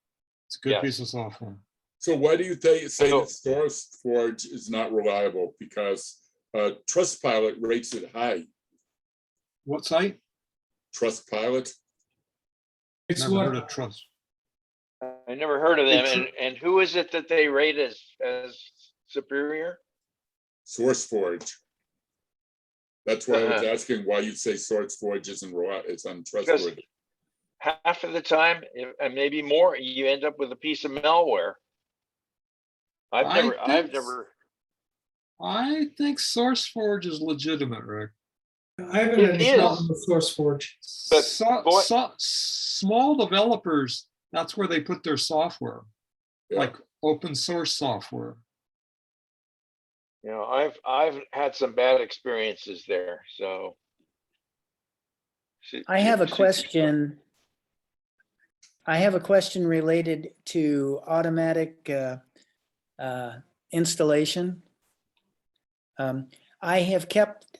It's a good Yes. piece of software. So why do you say So- that SourceForge is not reliable? Because Trustpilot rates it high. What site? Trustpilot. It's Never heard what, of Trust. I never heard of them. It's- And who is it that they rate as superior? SourceForge. That's why I was Uh-huh. asking why you say SourceForge isn't Because untrustworthy. half of the time, and maybe more, you end up with a piece of malware. I've think- never. I think SourceForge is legitimate, Rick. I haven't had It any is. problem with SourceForge. But Small developers, that's where they put their software, Yeah. like open source software. You know, I've had some bad experiences there, so. I have a question. I have a question related to automatic installation. I have kept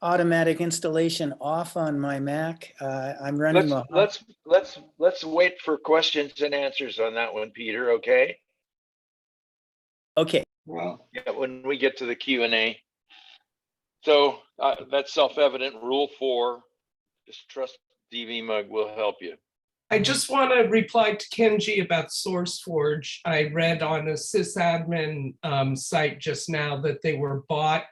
automatic installation off on my Mac. I'm running. Let's wait for questions and answers on that one, Peter, okay? Okay. Well, Yeah, when we get to the Q&A. So that's self-evident. Rule 4, just trust DVMUG will help you. I just want to reply to Kenji about SourceForge. I read on a sysadmin site just now that they were bought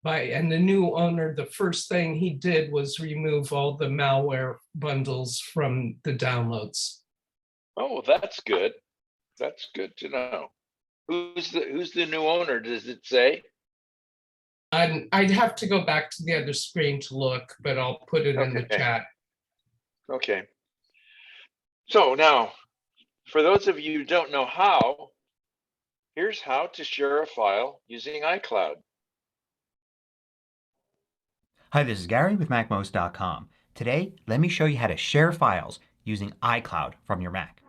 and the new owner, the first thing he did was remove all the malware bundles from the downloads. Oh, well, that's good. That's good to know. Who's the new owner? Does it say? I'd have to go back to the other screen to look, but I'll put it in the Okay. chat. Okay. So now, for those of you who don't know how, here's how to share a file using iCloud. Hi, this is Gary with MacMost.com. Today, let me show you how to share files using iCloud from your Mac.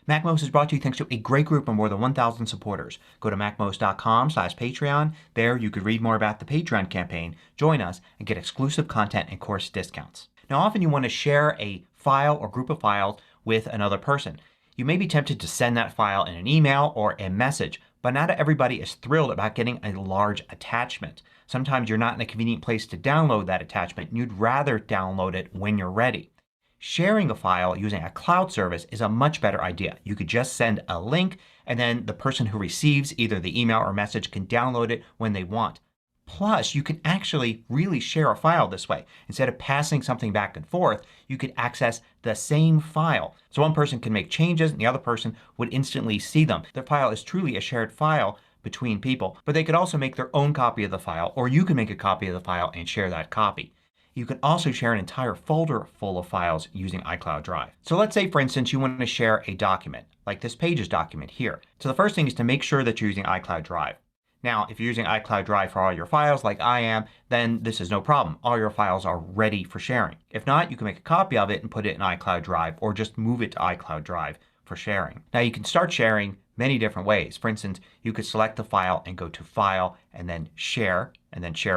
MacMost is brought to you thanks to a great group of more than 1,000 supporters. Go to MacMost.com/Patreon. There you could read more about the Patreon campaign, join us, and get exclusive content and course discounts. Now often you want to share a file or group of files with another person. You may be tempted to send that file in an email or a message, but not everybody is thrilled about getting a large attachment. Sometimes you're not in a convenient place to download that attachment and you'd rather download it when you're ready. Sharing a file using a cloud service is a much better idea. You could just send a link and then the person who receives either the email or message can download it when they want. Plus, you can actually really share a file this way. Instead of passing something back and forth, you could access the same file. So one person can make changes and the other person would instantly see them. The file is truly a shared file between people. But they could also make their own copy of the file, or you can make a copy of the file and share that copy. You can also share an entire folder full of files using iCloud Drive. So let's say, for instance, you want to share a document, like this Pages document here. So the first thing is to make sure that you're using iCloud Drive. Now, if you're using iCloud Drive for all your files like I am, then this is no problem. All your files are ready for sharing. If not, you can make a copy of it and put it in iCloud Drive or just move it to iCloud Drive for sharing. Now you can start sharing many different ways. For instance, you could select the file and go to File and then Share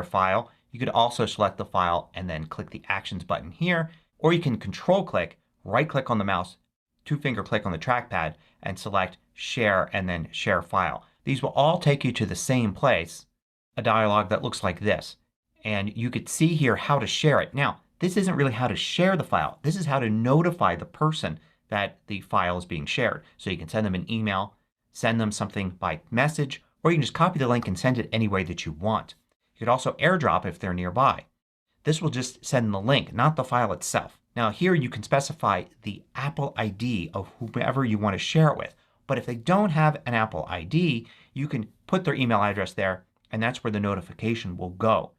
File. You could also select the file and then click the Actions button here, or you can Control click, right click on the mouse, 2-finger click on the trackpad and select Share and then Share File. These will all take you to the same place, a dialog that looks like this. And you could see here how to share it. Now, this isn't really how to share the file. This is how to notify the person that the file is being shared. So you can send them an email, send them something by message, or you can just copy the link and send it any way that you want. You could also airdrop if they're nearby. This will just send the link, not the file itself. Now here you can specify the Apple ID of whomever you want to share it with. But if they don't have an Apple ID, you can put their email address there and that's where the notification will go.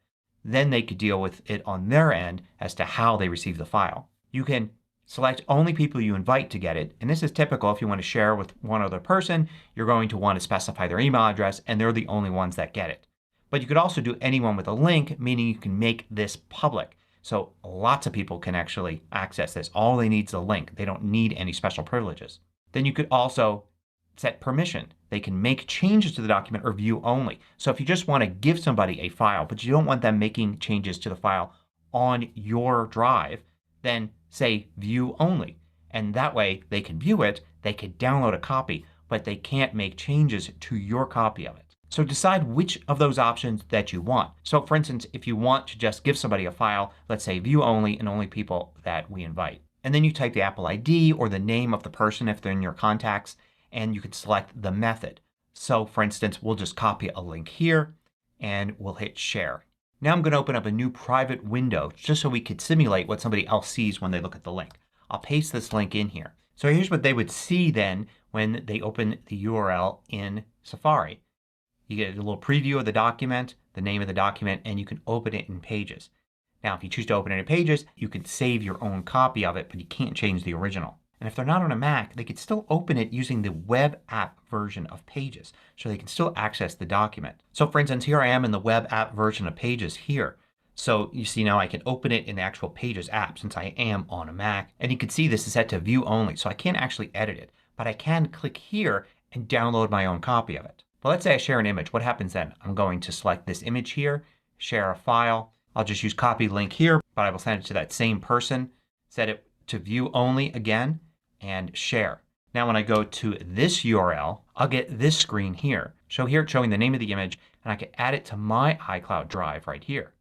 Then they could deal with it on their end as to how they receive the file. You can select only people you invite to get it. And this is typical if you want to share with one other person. You're going to want to specify their email address and they're the only ones that get it. But you could also do anyone with a link, meaning you can make this public. So lots of people can actually access this. All they need is a link. They don't need any special privileges. Then you could also set permission. They can make changes to the document or view only. So if you just want to give somebody a file but you don't want them making changes to the file on your drive, then say view only. And that way they can view it, they can download a copy, but they can't make changes to your copy of it. So decide which of those options that you want. So for instance, if you want to just give somebody a file, let's say view only and only people that we invite. And then you type the Apple ID or the name of the person if they're in your contacts, and you can select the method. So for instance, we'll just copy a link here and we'll hit share. Now I'm going to open up a new private window just so we could simulate what somebody else sees when they look at the link. I'll paste this link in here. So here's what they would see then when they open the URL in Safari. You get a little preview of the document, the name of the document, and you can open it in Pages. Now if you choose to open it in Pages, you can save your own copy of it, but you can't change the original. And if they're not on a Mac, they could still open it using the web app version of Pages. So they can still access the document. So for instance, here I am in the web app version of Pages here. So you see now I can open it in the actual Pages app since I am on a Mac. And you can see this is set to view only. So I can't actually edit it. But I can click here and download my own copy of it. But let's say I share an image. What happens then? I'm going to select this image here, share a file. I'll just use copy link here, but I will send it to that same person. Set it to view only again and share. Now when I go to this URL, I'll get this screen here. So here it's showing the name of the image and I can add it to my iCloud drive right here.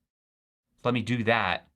Let me do that.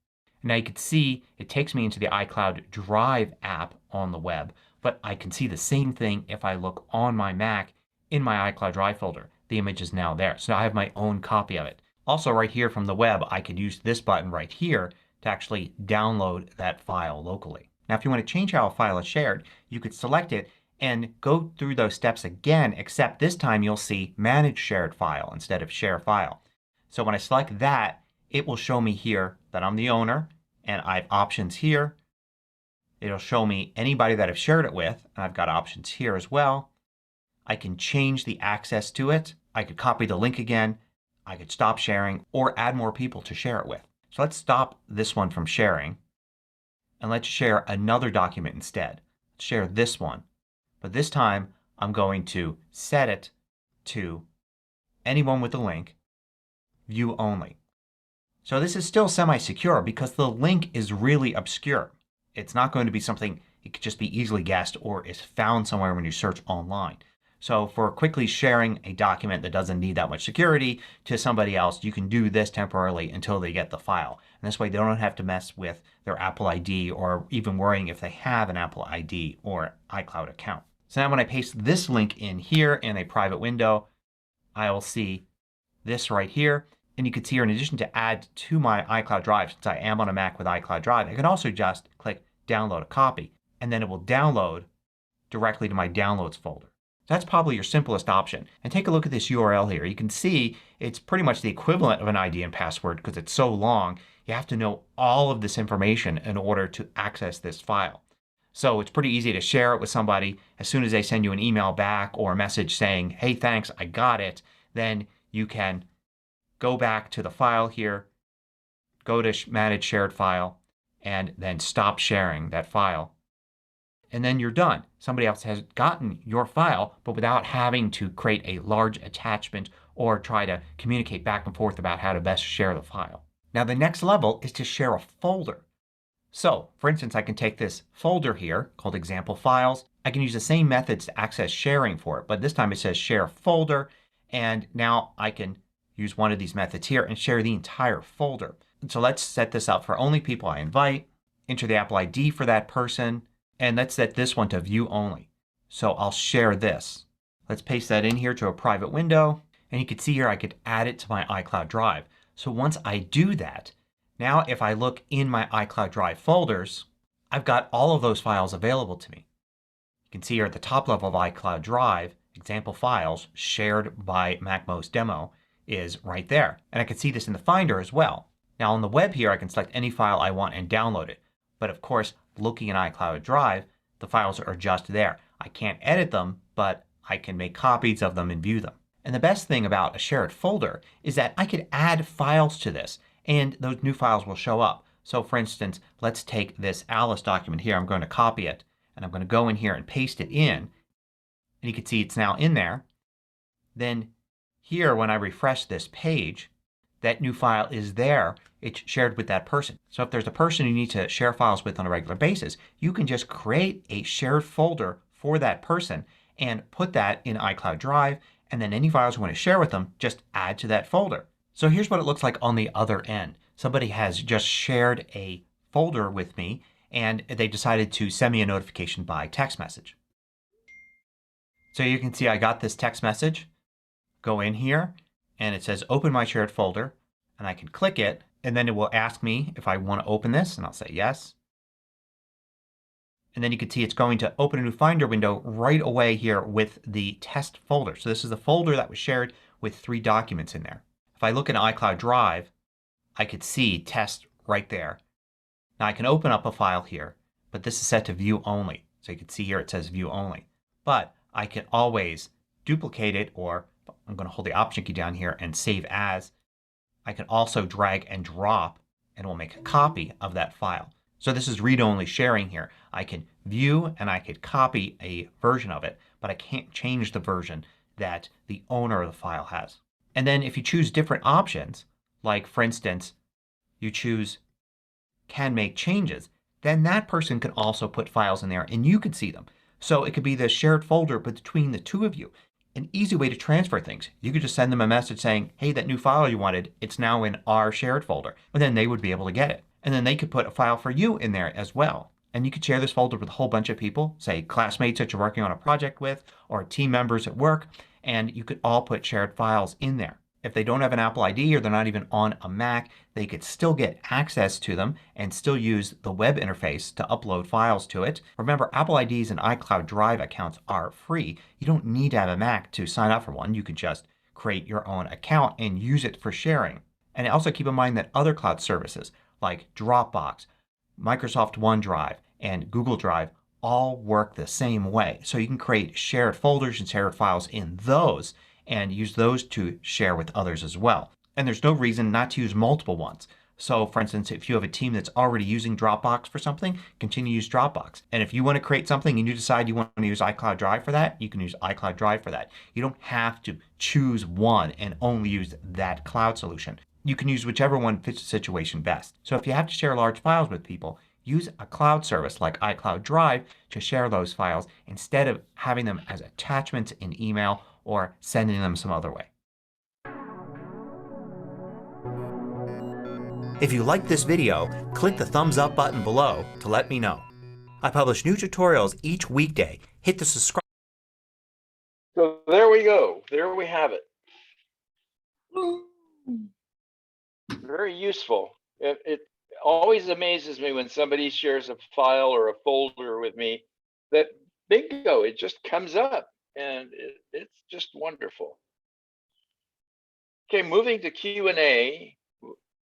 Now you can see it takes me into the iCloud Drive app on the web, but I can see the same thing if I look on my Mac in my iCloud Drive folder. The image is now there. So I have my own copy of it. Also right here from the web I could use this button right here to actually download that file locally. Now if you want to change how a file is shared, you could select it and go through those steps again, except this time you'll see Manage Shared File instead of Share File. So when I select that, it will show me here that I'm the owner and I have options here. It'll show me anybody that I've shared it with, and I've got options here as well. I can change the access to it. I could copy the link again. I could stop sharing or add more people to share it with. So let's stop this one from sharing and let's share another document instead. Let's share this one. But this time I'm going to set it to anyone with a link, view only. So this is still semi-secure because the link is really obscure. It's not going to be something it could just be easily guessed or is found somewhere when you search online. So for quickly sharing a document that doesn't need that much security to somebody else, you can do this temporarily until they get the file. And this way they don't have to mess with their Apple ID or even worrying if they have an Apple ID or iCloud account. So now when I paste this link in here in a private window, I will see this right here. And you can see here in addition to add to my iCloud Drive, since I am on a Mac with iCloud Drive, I can also just click download a copy. And then it will download directly to my downloads folder. That's probably your simplest option. And take a look at this URL here. You can see it's pretty much the equivalent of an ID and password because it's so long. You have to know all of this information in order to access this file. So it's pretty easy to share it with somebody. As soon as they send you an email back or a message saying, hey thanks, I got it, then you can go back to the file here, go to Manage Shared File, and then stop sharing that file. And then you're done. Somebody else has gotten your file but without having to create a large attachment or try to communicate back and forth about how to best share the file. Now the next level is to share a folder. So for instance I can take this folder here called example files. I can use the same methods to access sharing for it, but this time it says share folder, and now I can use one of these methods here and share the entire folder. So let's set this up for only people I invite, enter the Apple ID for that person, and let's set this one to view only. So I'll share this. Let's paste that in here to a private window, and you can see here I could add it to my iCloud Drive. So once I do that, now if I look in my iCloud Drive folders, I've got all of those files available to me. You can see here at the top level of iCloud Drive, example files shared by MacMost Demo is right there. And I can see this in the Finder as well. Now on the web here I can select any file I want and download it. But of course looking in iCloud Drive the files are just there. I can't edit them, but I can make copies of them and view them. And the best thing about a shared folder is that I could add files to this and those new files will show up. So for instance, let's take this Alice document here. I'm going to copy it and I'm going to go in here and paste it in. And you can see it's now in there. Then here when I refresh this page, that new file is there. It's shared with that person. So if there's a person you need to share files with on a regular basis, you can just create a shared folder for that person and put that in iCloud Drive, and then any files you want to share with them, just add to that folder. So here's what it looks like on the other end. Somebody has just shared a folder with me and they decided to send me a notification by text message. So you can see I got this text message. Go in here and it says open my shared folder, and I can click it and then it will ask me if I want to open this, and I'll say yes. And then you can see it's going to open a new Finder window right away here with the test folder. So this is the folder that was shared with 3 documents in there. If I look in iCloud Drive, I could see test right there. Now I can open up a file here, but this is set to view only. So you can see here it says view only. But I can always duplicate it, or I'm going to hold the Option key down here and save as. I can also drag and drop and it will make a copy of that file. So this is read-only sharing here. I can view and I could copy a version of it, but I can't change the version that the owner of the file has. And then if you choose different options, like for instance you choose can make changes, then that person can also put files in there and you can see them. So it could be the shared folder between the two of you. An easy way to transfer things. You could just send them a message saying, hey, that new file you wanted, it's now in our shared folder. And then they would be able to get it. And then they could put a file for you in there as well. And you could share this folder with a whole bunch of people, say classmates that you're working on a project with or team members at work, and you could all put shared files in there. If they don't have an Apple ID or they're not even on a Mac, they could still get access to them and still use the web interface to upload files to it. Remember, Apple IDs and iCloud Drive accounts are free. You don't need to have a Mac to sign up for one. You can just create your own account and use it for sharing. And also keep in mind that other cloud services like Dropbox, Microsoft OneDrive, and Google Drive all work the same way. So you can create shared folders and shared files in those and use those to share with others as well. And there's no reason not to use multiple ones. So for instance, if you have a team that's already using Dropbox for something, continue to use Dropbox. And if you want to create something and you decide you want to use iCloud Drive for that, you can use iCloud Drive for that. You don't have to choose one and only use that cloud solution. You can use whichever one fits the situation best. So if you have to share large files with people, use a cloud service like iCloud Drive to share those files instead of having them as attachments in email or sending them some other way. If you liked this video, click the thumbs up button below to let me know. I publish new tutorials each weekday. Hit the subscribe. So there we go. There we have it. Very useful. It always amazes me when somebody shares a file or a folder with me that bingo, it just comes up. And it's just wonderful. Okay, moving to Q&A.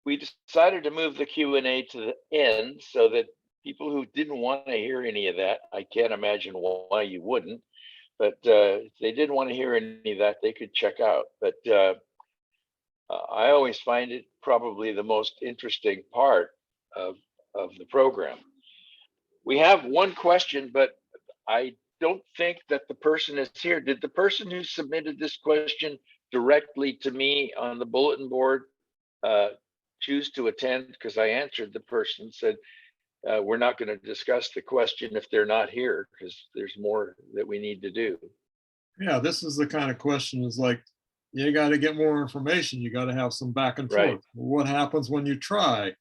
We decided to move the Q&A to the end so that people who didn't want to hear any of that, I can't imagine why you wouldn't, but if they didn't want to hear any of that, they could check out. But I always find it probably the most interesting part of the program. We have one question, but I don't think that the person is here. Did the person who submitted this question directly to me on the bulletin board choose to attend? Because I answered the person, said we're not going to discuss the question if they're not here because there's more that we need to do. Yeah, this is the kind of question is like, you got to get more information. You got to have some back and forth. Right. What happens when you try?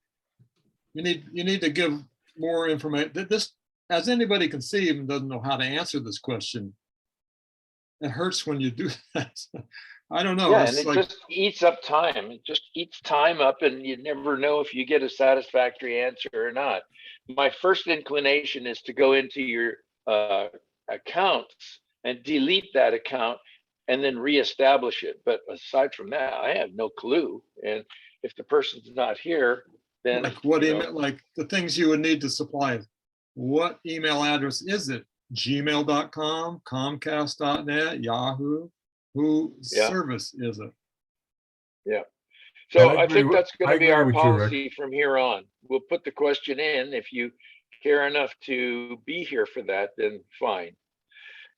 You need to give more information. This, as anybody can see, even doesn't know how to answer this question. It hurts when you do that. I don't know. Yeah, It's and it like, just eats up time. It just eats time up, and you never know if you get a satisfactory answer or not. My first inclination is to go into your accounts and delete that account and then reestablish it. But aside from that, I have no clue. And if the person's not here, then like what email, like the things you would need to supply. What email address is it? Gmail.com, Comcast.net, Yahoo? Whose Yeah. service is it? Yeah. So I I agree think with- that's going I to be agree our with you, Rick. policy from here on. We'll put the question in. If you care enough to be here for that, then fine.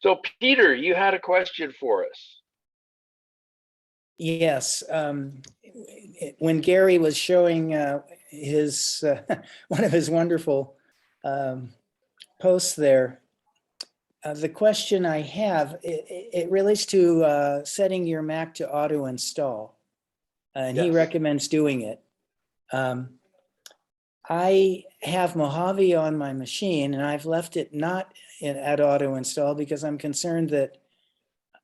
So Peter, you had a question for us. Yes, when Gary was showing his one of his wonderful posts there, the question I have, it relates to setting your Mac to auto install, and he Yes. recommends doing it. I have Mojave on my machine, and I've left it not at auto install because I'm concerned that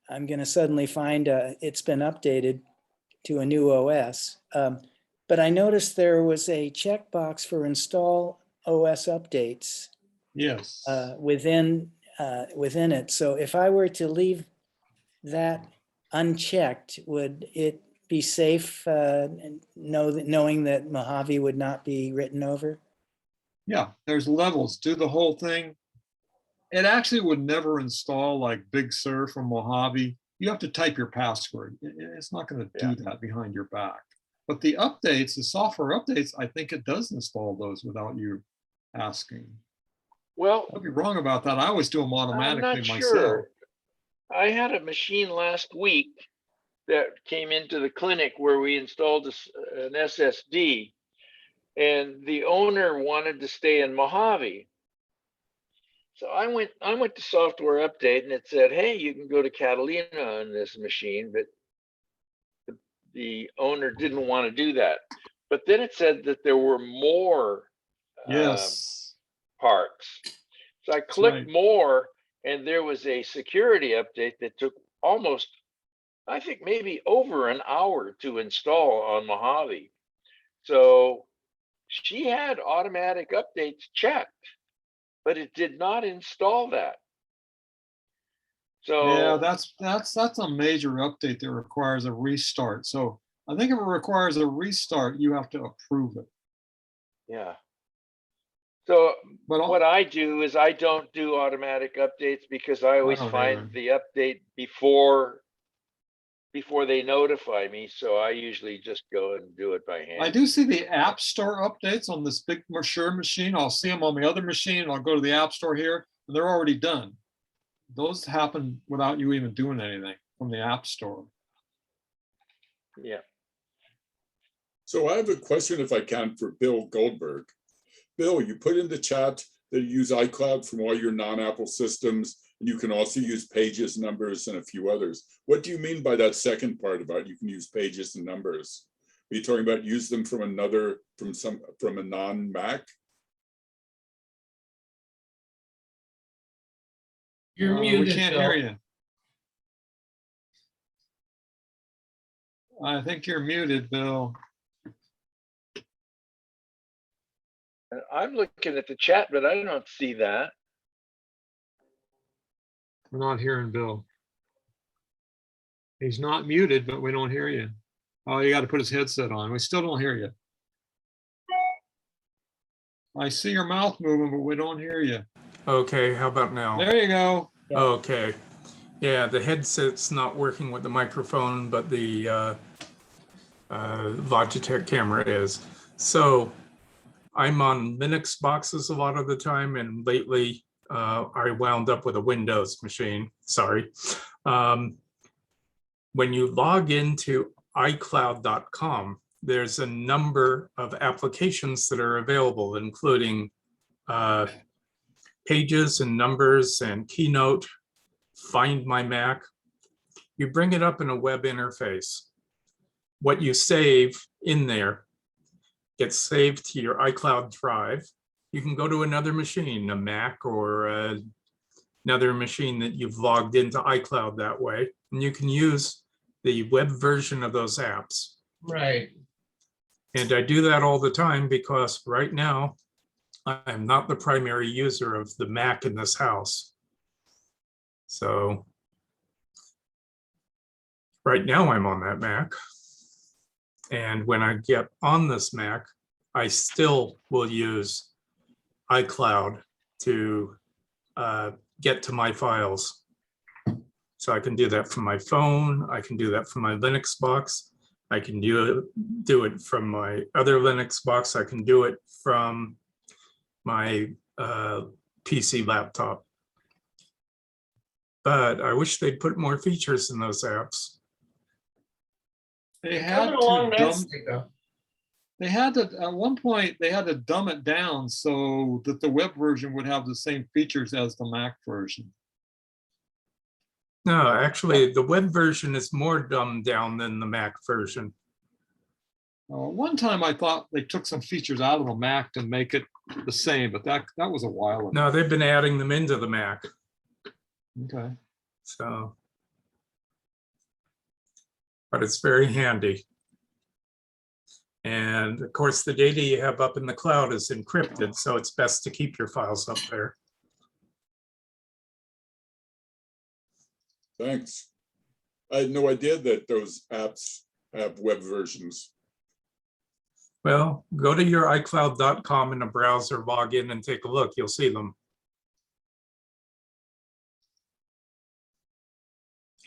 I'm going to suddenly find it's been updated to a new OS. But I noticed there was a checkbox for install OS updates Yes. within it. So if I were to leave that unchecked, would it be safe knowing that Mojave would not be written over? Yeah, there's levels. Do the whole thing. It actually would never install like Big Sur from Mojave. You have to type your password. It's not going to do that behind your back. But the updates, the software updates, I think it does install those without you asking. Well, I'd be wrong about that. I always do them I'm automatically not myself. sure. I had a machine last week that came into the clinic where we installed an SSD, and the owner wanted to stay in Mojave. So I went to software update, and it said, hey, you can go to Catalina on this machine, but the owner didn't want to do that. But then it said that there were more Yes. parts. So I clicked right. more, and there was a security update that took almost, I think maybe over an hour to install on Mojave. So she had automatic updates checked, but it did not install that. So Yeah, that's a major update that requires a restart. So I think if it requires a restart, you have to approve it. yeah. So But what I do is I don't do automatic updates because I always don't find either. the update before they notify me. So I usually just go and do it by hand. I do see the App Store updates on this big Shure machine. I'll see them on the other machine, and I'll go to the App Store here, and they're already done. Those happen without you even doing anything from the App Store. Yeah. So I have a question, if I can, for Bill Goldberg. Bill, you put in the chat that you use iCloud from all your non-Apple systems, and you can also use Pages, Numbers, and a few others. What do you mean by that second part about you can use Pages and Numbers? Are you talking about use them from a non-Mac? You're muted. We can't Bill. hear you. I think you're muted, Bill. I'm looking at the chat, but I don't see that. We're not hearing Bill. He's not muted, but we don't hear you. Oh, you got to put his headset on. We still don't hear you. I see your mouth moving, but we don't hear you. Okay, how about now? There you go. Okay. Yeah, the headset's not working with the microphone, but the Logitech camera is. So I'm on Linux boxes a lot of the time, and lately I wound up with a Windows machine. Sorry. When you log into iCloud.com, there's a number of applications that are available, including Pages and Numbers and Keynote, Find My Mac. You bring it up in a web interface. What you save in there gets saved to your iCloud drive. You can go to another machine, a Mac or another machine that you've logged into iCloud that way, and you can use the web version of those apps. Right. And I do that all the time because right now I'm not the primary user of the Mac in this house. So right now I'm on that Mac. And when I get on this Mac, I still will use iCloud to get to my files. So I can do that from my phone. I can do that from my Linux box. I can do it from my other Linux box. I can do it from my PC laptop. But I wish they'd put more features in those apps. They had Coming along to dumb, nicely, though. they had to, at one point, they had to dumb it down so that the web version would have the same features as the Mac version. No, actually, the web version is more dumbed down than the Mac version. One time I thought they took some features out of the Mac to make it the same, but that was a while ago. No, they've been adding them into the Mac. Okay. So, but it's very handy. And of course, the data you have up in the cloud is encrypted, so it's best to keep your files up there. Thanks. I had no idea that those apps have web versions. Well, go to your iCloud.com in a browser, log in and take a look. You'll see them.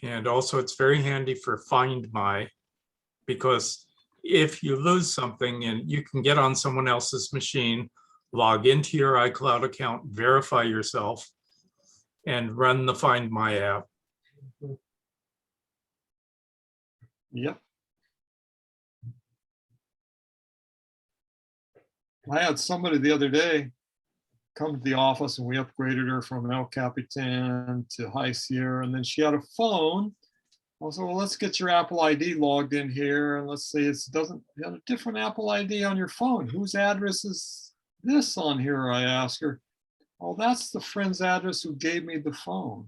And also it's very handy for Find My, because if you lose something and you can get on someone else's machine, log into your iCloud account, verify yourself, and run the Find My app. Yep. I had somebody the other day come to the office and we upgraded her from El Capitan to High Sierra, and then she had a phone. I said, well, let's get your Apple ID logged in here, and let's see, it doesn't have a different Apple ID on your phone. Whose address is this on here? I asked her. Oh, that's the friend's address who gave me the phone.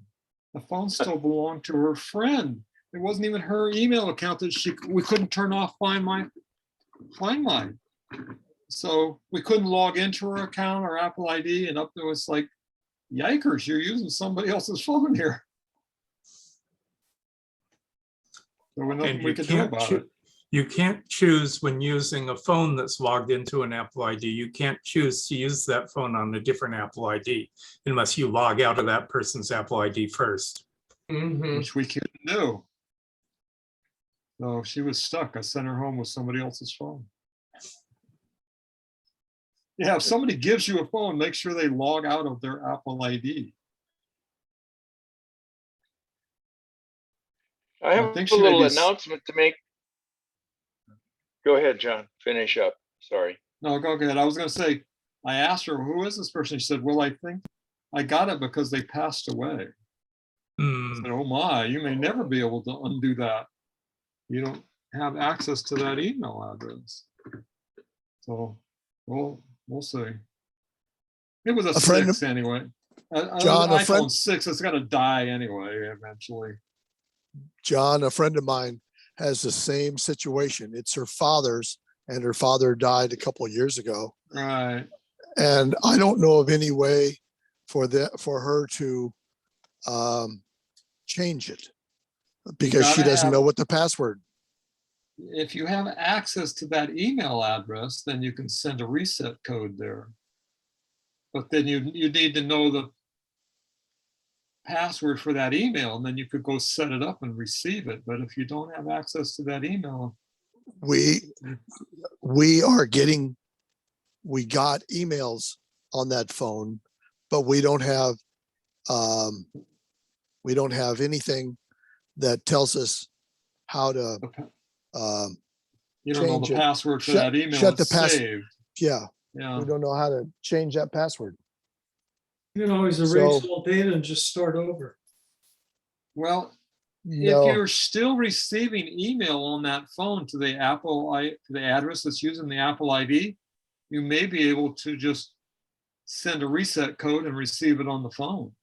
The phone still belonged to her friend. It wasn't even her email account that we couldn't turn off Find My. So we couldn't log into her account or Apple ID, and up there was like, yikers, you're using somebody else's phone here. There was nothing we could do about it. You can't choose when using a phone that's logged into an Apple ID. You can't choose to use that phone on a different Apple ID unless you log out of that person's Apple ID first. Which we couldn't do. So she was stuck. I sent her home with somebody else's phone. Yeah, if somebody gives you a phone, make sure they log out of their Apple ID. I have a little announcement to make. Go ahead, John. Finish up. Sorry. No, go ahead. I was going to say, I asked her, who is this person? She said, well, I think I got it because they passed away. I said, oh my, you may never be able to undo that. You don't have access to that email address. So, we'll see. It was a 6 anyway. John, a friend 6, it's going to die anyway, eventually. John, a friend of mine, has the same situation. It's her father's, and her father died a couple of years ago. Right. And I don't know of any way for her to change it, because she doesn't know what the password. If you have access to that email address, then you can send a reset code there. But then you need to know the password for that email, and then you could go set it up and receive it. But if you don't have access to that email, we got emails on that phone, but we don't have anything that tells us how to you don't know the password for that email. Shut the saved. Yeah. Yeah. We don't know how to change that password. You can always erase all data and just start over. Well, no. If you're still receiving email on that phone to the address that's using the Apple ID, you may be able to just send a reset code and receive it on the phone.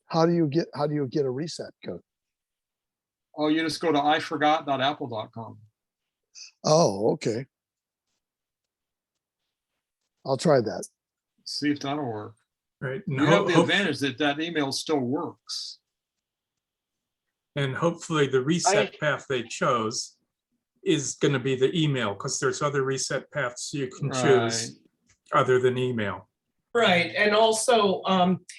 How do you get a reset code? Oh, you just go to iforgot.apple.com. Oh, okay. I'll try that. See if that'll work. Right. You have the advantage that email still works. And hopefully the reset path they chose is going to be the email, because there's other reset paths you can choose other than email. Right, and also,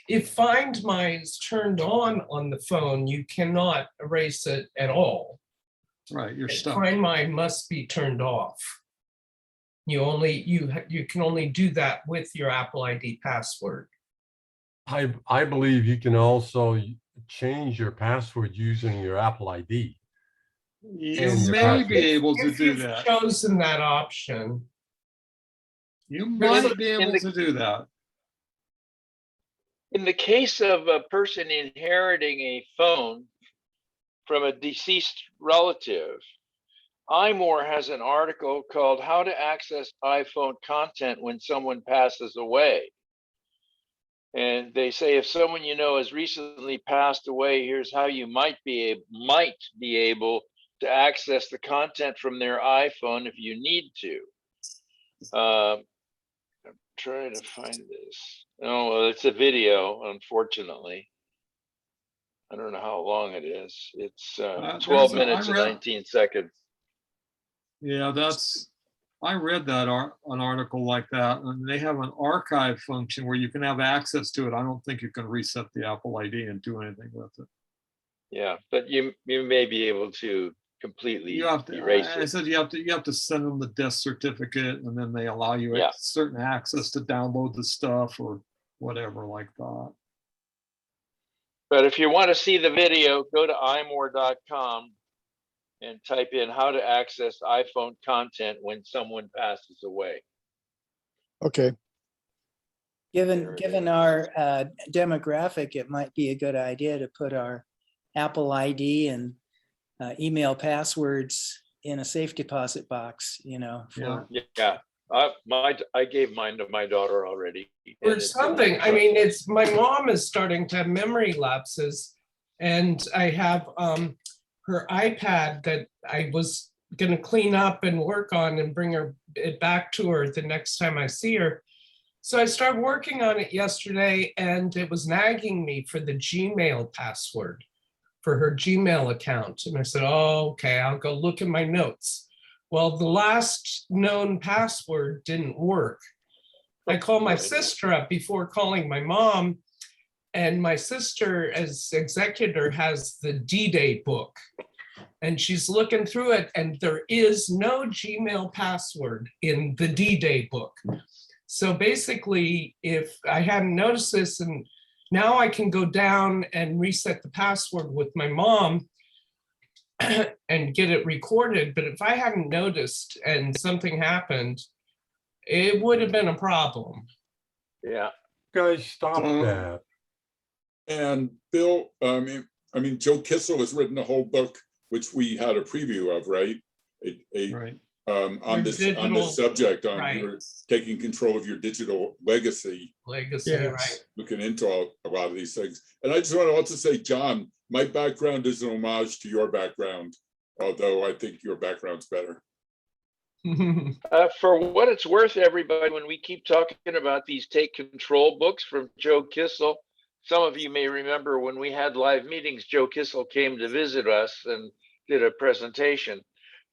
if Find My is turned on the phone, you cannot erase it at all. Right, you're stuck. Find My must be turned off. You can only do that with your Apple ID password. I believe you can also change your password using your Apple ID. You may be able to If do you've that. chosen that option. You might be able to do that. In the case of a person inheriting a phone from a deceased relative, iMore has an article called How to Access iPhone Content When Someone Passes Away. And they say if someone you know has recently passed away, here's how you might be able to access the content from their iPhone if you need to. I'm trying to find this. Oh, well, it's a video, unfortunately. I don't know how long it is. It's 12 minutes and 19 seconds. Yeah, I read that an article like that, and they have an archive function where you can have access to it. I don't think you can reset the Apple ID and do anything with it. Yeah, but you may be able to completely You have to erase I it. said you have to send them the death certificate, and then they allow you certain access to download the stuff or whatever like that. But if you want to see the video, go to imore.com and type in how to access iPhone content when someone passes away. Okay. Given our demographic, it might be a good idea to put our Apple ID and email passwords in a safe deposit box, Yeah. I gave mine to my daughter already. Or something. I mean, my mom is starting to have memory lapses, and I have her iPad that I was going to clean up and work on and bring it back to her the next time I see her. So I started working on it yesterday, and it was nagging me for the Gmail password for her Gmail account. And I said, oh, okay, I'll go look at my notes. Well, the last known password didn't work. I called my sister up before calling my mom, and my sister, as executor, has the D-Day book. And she's looking through it, and there is no Gmail password in the D-Day book. So basically, if I hadn't noticed this, and now I can go down and reset the password with my mom and get it recorded. But if I hadn't noticed and something happened, it would have been a problem. Yeah. Guys, stop that. And Bill, I mean, Joe Kissel has written a whole book, which we had a preview of, right? Right. On this subject, on your taking control of your digital legacy. Right. Looking into a lot of these things. And I just want to also say, John, my background is an homage to your background, although I think your background's better. For what it's worth, everybody, when we keep talking about these Take Control books from Joe Kissel, some of you may remember when we had live meetings, Joe Kissel came to visit us and did a presentation.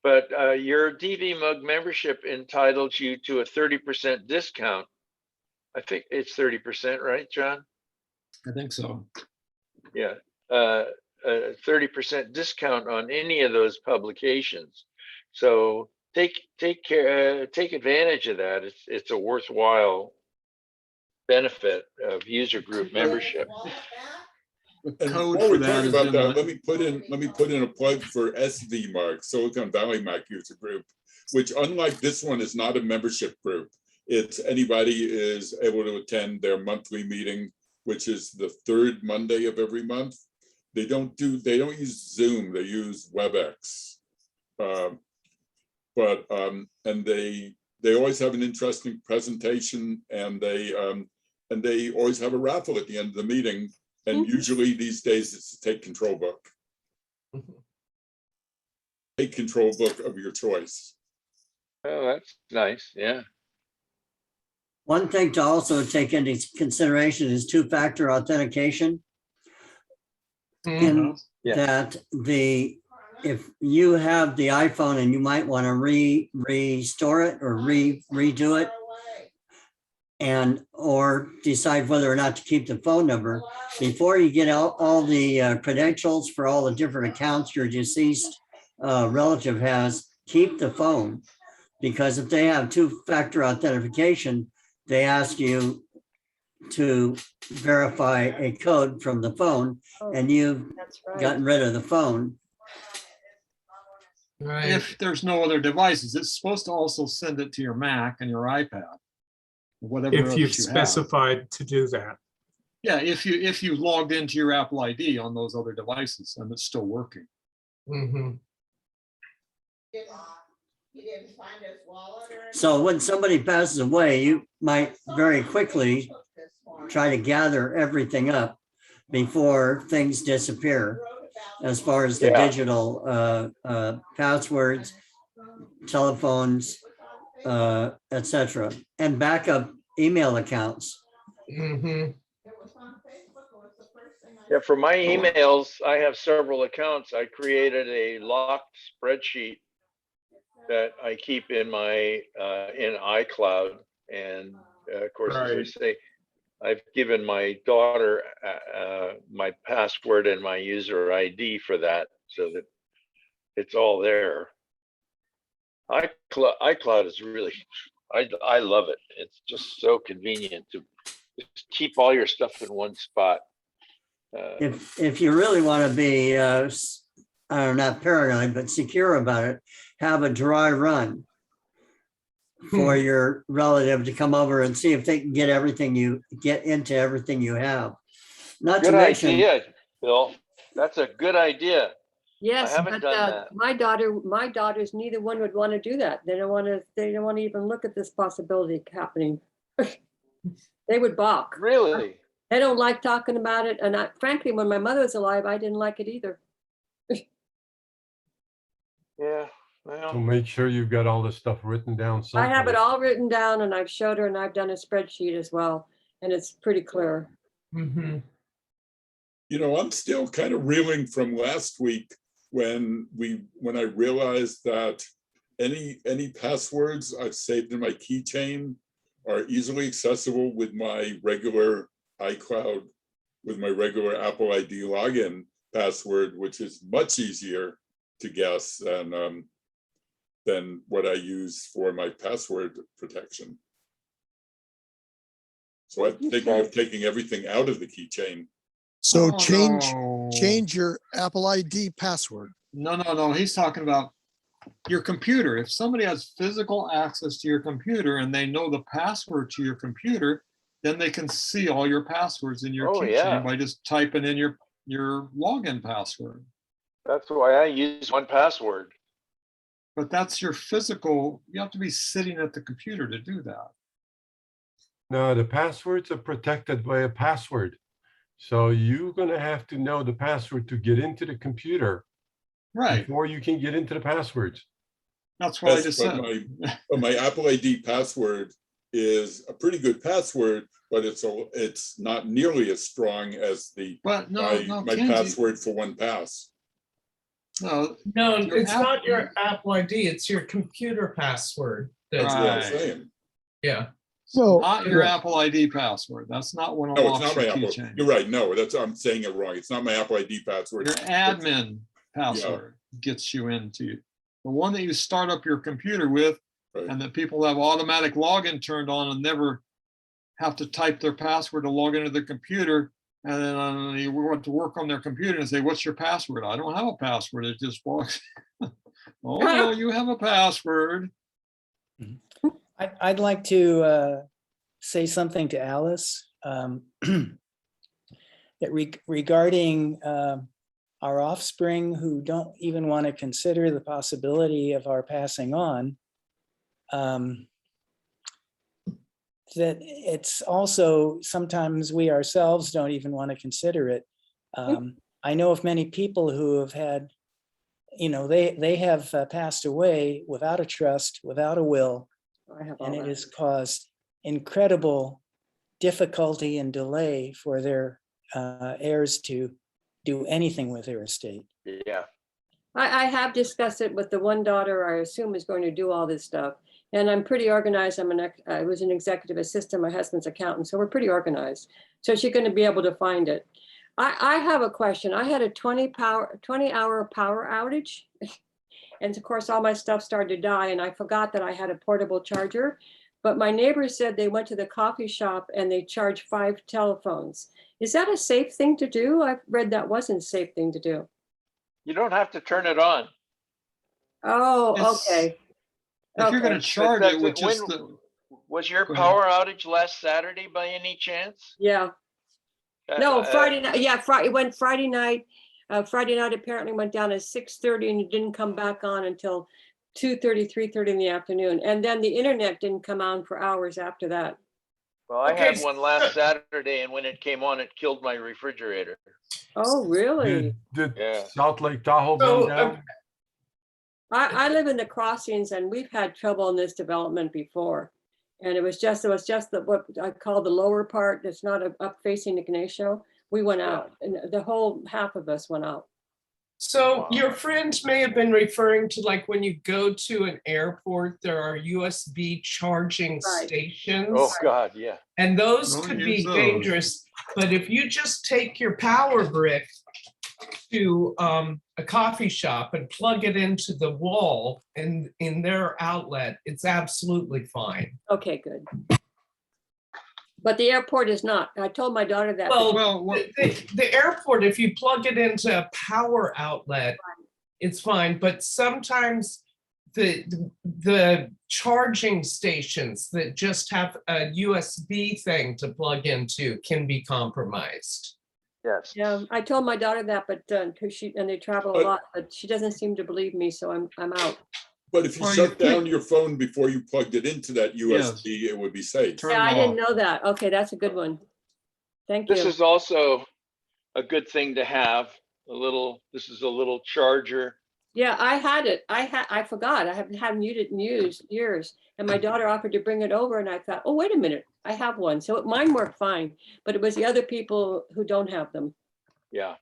But your DVMUG membership entitles you to a 30% discount. I think it's 30%, right, John? I think so. Yeah, a 30% discount on any of those publications. So take advantage of that. It's a worthwhile benefit of user group membership. And while we're talking about that, let me put in a plug for SVMUG, Silicon Valley Mac User Group, which, unlike this one, is not a membership group. It's anybody is able to attend their monthly meeting, which is the third Monday of every month. They don't use Zoom, they use WebEx. And they always have an interesting presentation, and they always have a raffle at the end of the meeting. And usually these days it's a Take Control book. Take Control book of your choice. Oh, that's nice. Yeah. One thing to also take into consideration is two-factor authentication. In that if you have the iPhone and you might want to restore it or redo it, or decide whether or not to keep the phone number, before you get all the credentials for all the different accounts your deceased relative has, keep the phone. Because if they have two-factor authentication, they ask you to verify a code from the phone, and you've gotten rid of the phone. If there's no other devices, it's supposed to also send it to your Mac and your iPad, whatever If else you've you have. specified to do that. Yeah, if you logged into your Apple ID on those other devices and it's still working. Mm-hmm. So when somebody passes away, you might very quickly try to gather everything up before things disappear, as far as the digital passwords, telephones, etc., and backup email accounts. Mm-hmm. Yeah, for my emails, I have several accounts. I created a locked spreadsheet that I keep in my in iCloud, and of course, as I say, I've given my daughter my password and my user ID for that, so that it's all there. iCloud is really, I love it. It's just so convenient to just keep all your stuff in one spot. If you really want to be, not paranoid, but secure about it, have a dry run for your relative to come over and see if they can get into everything you have. Not Good to mention, idea, Bill. That's a good idea. Yes, I haven't but done that. my daughters, neither one would want to do that. They don't want to even look at this possibility happening. They would balk. Really? They don't like talking about it. And frankly, when my mother was alive, I didn't like it either. Yeah. Well, So make sure you've got all this stuff written down I have it someplace. all written down, and I've showed her, and I've done a spreadsheet as well, and it's pretty clear. Mm-hmm. You know, I'm still kind of reeling from last week when I realized that any passwords I've saved in my keychain are easily accessible with my regular iCloud, with my regular Apple ID login password, which is much easier to guess than what I use for my password protection. So I'm thinking of taking everything out of the keychain. So Oh, change your Apple ID password. No. He's talking about your computer. If somebody has physical access to your computer and they know the password to your computer, then they can see all your passwords in your keychain by just typing in your login password. That's why I use 1Password. But that's your physical, you have to be sitting at the computer to do that. No, the passwords are protected by a password. So you're going to have to know the password to get into the computer. Right. Before you can get into the passwords. That's what I just said. My Apple ID password is a pretty good password, but it's not nearly as strong as my password for 1Pass. No, it's not your Apple ID. It's your computer password. That's what I'm saying. Yeah. So not your Apple ID password. That's not what No, it's unlocks not your my Apple. keychain. You're right. No, I'm saying it wrong. It's not my Apple ID password. Your admin password gets you into the one that you start up your computer with, and that people have automatic login turned on and never have to type their password to log into the computer. And then you want to work on their computer and say, "What's your password?" I don't have a password. It just walks. Oh no, you have a password. I'd like to say something to Alice that regarding our offspring who don't even want to consider the possibility of our passing on, that it's also sometimes we ourselves don't even want to consider it. I know of many people who have had, they have passed away without a trust, without a will, and it has caused incredible difficulty and delay for their heirs to do anything with their estate. Yeah. I have discussed it with the one daughter I assume is going to do all this stuff. And I'm pretty organized. I was an executive assistant, my husband's accountant, so we're pretty organized. So she's going to be able to find it. I have a question. I had a 20-hour power outage. And of course, all my stuff started to die, and I forgot that I had a portable charger. But my neighbors said they went to the coffee shop and they charged 5 telephones. Is that a safe thing to do? I've read that wasn't a safe thing to do. You don't have to turn it on. Oh, okay. If you're going to charge it with just Was your Go ahead. power outage last Saturday by any chance? Yeah. No, Friday night. Yeah, Friday. It went Friday night. Friday night apparently went down at 6:30 and it didn't come back on until 2:30, 3:30 in the afternoon. And then the internet didn't come on for hours after that. Well, I had one last Saturday, and when it came on, it killed my refrigerator. Oh, really? Did Yeah. South Lake Tahoe burn down? I live in the crossings and we've had trouble in this development before. And it was just what I call the lower part that's not up facing Ignacio. We went out and the whole half of us went out. So your friend may have been referring to like when you go to an airport, there are USB charging stations. Oh God, yeah. And those Don't could use be those. dangerous. But if you just take your power brick to a coffee shop and plug it into the wall and in their outlet, it's absolutely fine. Okay, good. But the airport is not. I told my daughter that. Well, the airport, if you plug it into a power outlet, it's fine. But sometimes the charging stations that just have a USB thing to plug into can be compromised. Yes. Yeah, I told my daughter that, but they travel a lot, but she doesn't seem to believe me, so I'm out. But if you shut down your phone before you plugged it into that USB, it would be safe. Yeah, I didn't know that. Okay, that's a good one. Thank you. This is also a good thing to have. This is a little charger. Yeah, I had it. I forgot. I haven't used it in years. And my daughter offered to bring it over and I thought, oh, wait a minute, I have one. So mine worked fine, but it was the other people who don't have them. Yeah.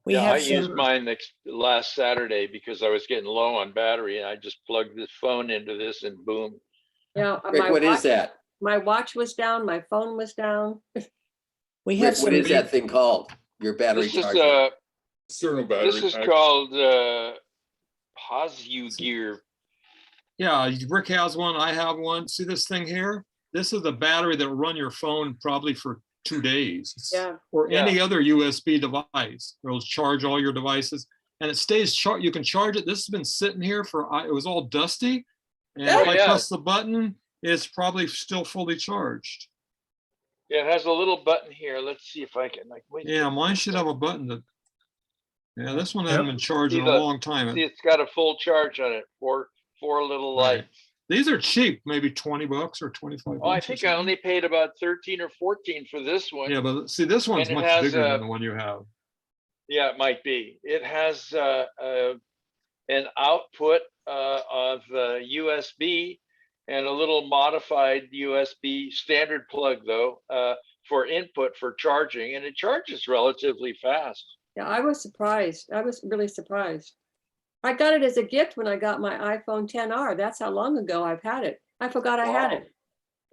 I used mine last Saturday because I was getting low on battery and I just plugged this phone into this and boom. Yeah. Rick, what is that? My watch was down. My phone was down. We Rick, what is that thing called? Your battery charger? This is called Hazu gear. Yeah, Rick has one. I have one. See this thing here? This is the battery that will run your phone probably for 2 days. Yeah. Or any other USB device. It'll charge all your devices and it stays charged. You can charge it. This has been sitting here it was all dusty. And if I press the button, it's probably still fully charged. Yeah, it has a little button here. Let's see if I can wait. Yeah, mine should have a button that. Yeah, this one hasn't been charged in a long time. See, it's got a full charge on it. Four little lights. These are cheap, maybe $20 or 25. Oh, I think I only paid about 13 or 14 for this one. Yeah, but see, this one's And it much has bigger than the one you have. Yeah, it might be. It has an output of USB and a little modified USB standard plug though for input for charging, and it charges relatively fast. Yeah, I was surprised. I was really surprised. I got it as a gift when I got my iPhone 10R. That's how long ago I've had it. I forgot I had it.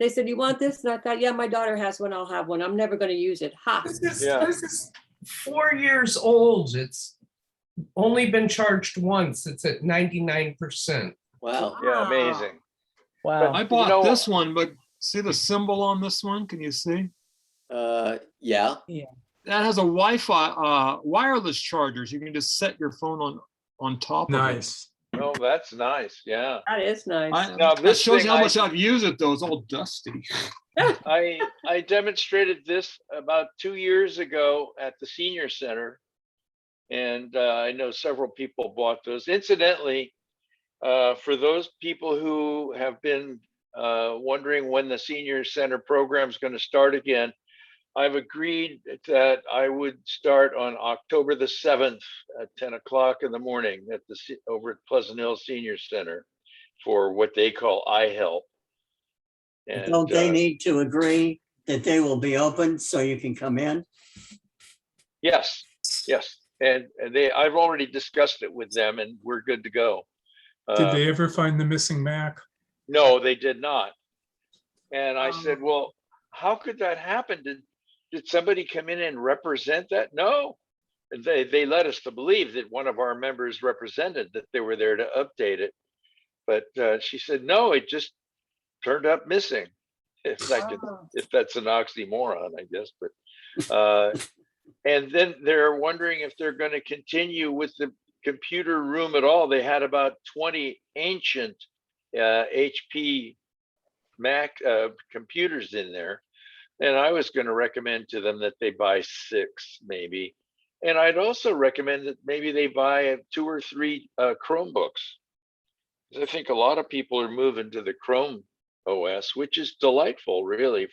They said, you want this? And I thought, yeah, my daughter has one. I'll have one. I'm never going to use it. Ha. This is 4 years old. It's only been charged once. It's at 99%. Wow. Yeah, amazing. Wow. I bought this one, but see the symbol on this one? Can you see? Yeah. That has a Wi-Fi wireless chargers. You can just set your phone on top of it. Nice. Oh, that's nice. Yeah. That is nice. Now, That this shows thing how much I've used it though. It's all dusty. I demonstrated this about 2 years ago at the senior center, and I know several people bought those. Incidentally, for those people who have been wondering when the senior center program is going to start again, I've agreed that I would start on October the 7th at 10 o'clock in the morning over at Pleasant Hill Senior Center for what they call iHelp. And, Don't they need to agree that they will be open so you can come in? Yes. and I've already discussed it with them, and we're good to go. Did they ever find the missing Mac? No, they did not. And I said, well, how could that happen? Did somebody come in and represent that? No. They led us to believe that one of our members represented that they were there to update it. But she said, no, it just turned up missing. If that's an oxymoron, I guess. But and then they're wondering if they're going to continue with the computer room at all. They had about 20 ancient HP Mac computers in there. And I was going to recommend to them that they buy 6 maybe. And I'd also recommend that maybe they buy 2 or 3 Chromebooks. I think a lot of people are moving to the Chrome OS, which is delightful, really,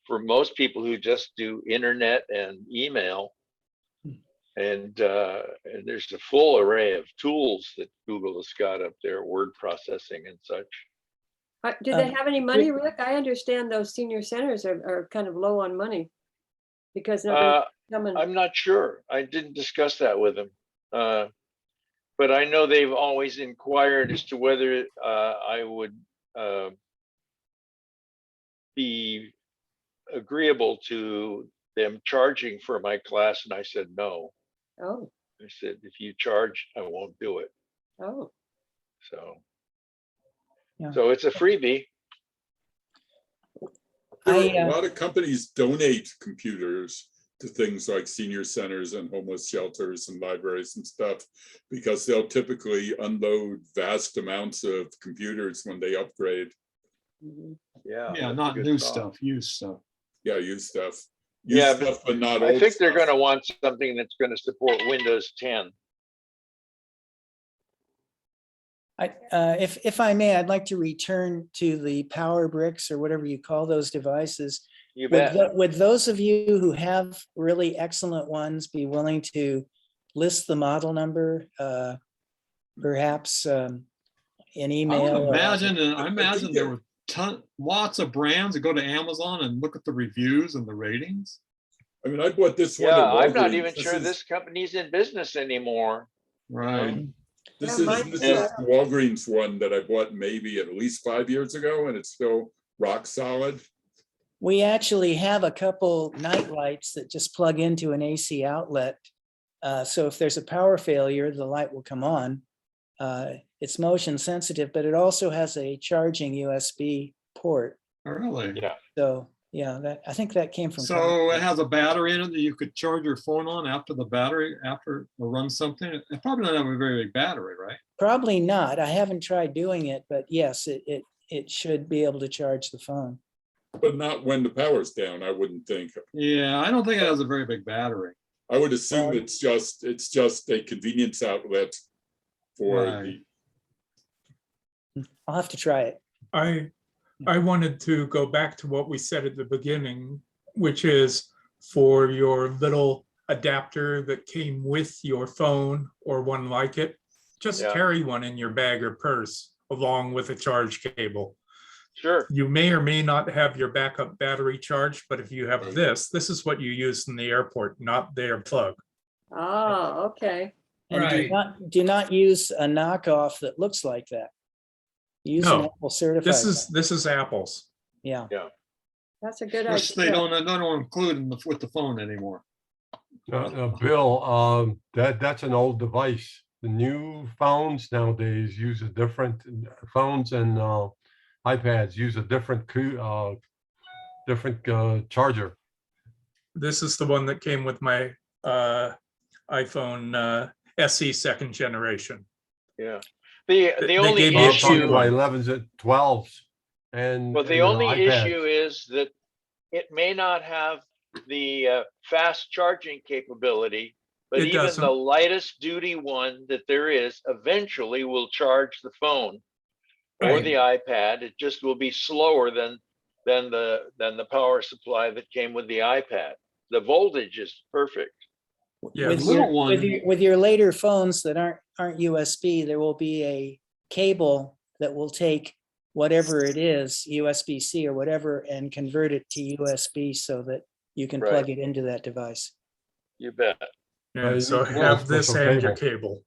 for most people who just do internet and email. And there's a full array of tools that Google has got up there, word processing and such. Do they have any money, Rick? I understand those senior centers are kind of low on money because I'm not sure. I didn't discuss that with them. But I know they've always inquired as to whether I would be agreeable to them charging for my class. And I said, no. Oh. I said, if you charge, I won't do it. Oh. So it's a freebie. A lot of companies donate computers to things like senior centers and homeless shelters and libraries and stuff, because they'll typically unload vast amounts of computers when they upgrade. Yeah, not new stuff, used stuff. Yeah, used stuff. Yeah, stuff, but not I old think they're stuff. going to want something that's going to support Windows 10. If I may, I'd like to return to the power bricks or whatever you call those devices. You bet. Would those of you who have really excellent ones be willing to list the model number, perhaps in email? I imagine there were lots of brands that go to Amazon and look at the reviews and the ratings. I mean, I bought this one. Yeah, I'm not even sure this company's in business anymore. Right. This is Walgreens one that I bought maybe at least 5 years ago, and it's still rock solid. We actually have a couple night lights that just plug into an AC outlet. So if there's a power failure, the light will come on. It's motion sensitive, but it also has a charging USB port. Oh, really? Yeah. So yeah, I think that came from. So it has a battery in it that you could charge your phone on after it runs something. It probably doesn't have a very big battery, right? Probably not. I haven't tried doing it, but yes, it should be able to charge the phone. But not when the power's down, I wouldn't think. Yeah, I don't think it has a very big battery. I would assume it's just a convenience outlet for I'll have to try it. I wanted to go back to what we said at the beginning, which is for your little adapter that came with your phone or one like it, just carry one in your bag or purse along with a charge cable. Sure. You may or may not have your backup battery charged, but if you have this is what you use in the airport, not their plug. Oh, okay. And do not use a knockoff that looks like that. Use an Apple certified. This is Apple's. Yeah. Yeah. That's a good Which idea. they don't include with the phone anymore. Bill, that's an old device. The new phones nowadays use a different phones and iPads use a different charger. This is the one that came with my iPhone SE second generation. Yeah. The only issue issue, 11s and 12s, and well, the only issue is that it may not have the fast charging capability, but It even doesn't. the lightest duty one that there is eventually will charge the phone or Right. the iPad. It just will be slower than the power supply that came with the iPad. The voltage is perfect. Yeah, with your later phones that aren't USB, there will be a cable that will take whatever it is, USB-C or whatever, and convert it to USB so that you can plug it into that device. You bet. Yeah, so you have this special and your cable. cable.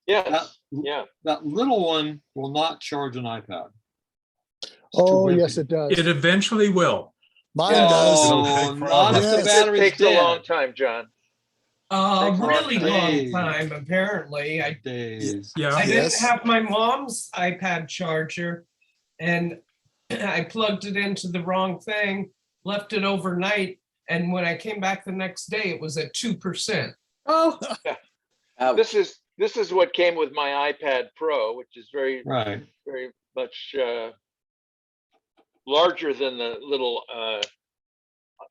Yes, yeah. That little one will not charge an iPad. Oh, yes, it does. It eventually will. Mine Yes. does. It'll Oh, take not if forever. the It battery's takes a long dead. time, John. A Takes a long really time. long Days. time, apparently. I Days. Yeah. didn't Yes. have my mom's iPad charger, and I plugged it into the wrong thing, left it overnight, and when I came back the next day, it was at 2%. Oh, This is what came with my iPad Pro, which is very Right. much larger than the little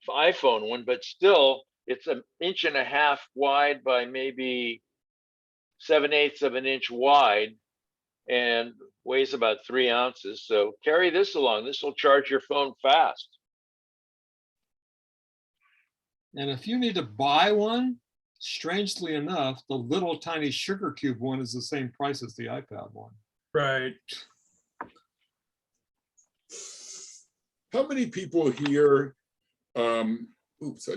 iPhone one, but still it's 1.5 inches wide by maybe 7/8 of an inch wide and weighs about 3 ounces. So carry this along. This will charge your phone fast. And if you need to buy one, strangely enough, the little tiny sugar cube one is the same price as the iPad one. Right. How many people here, oops,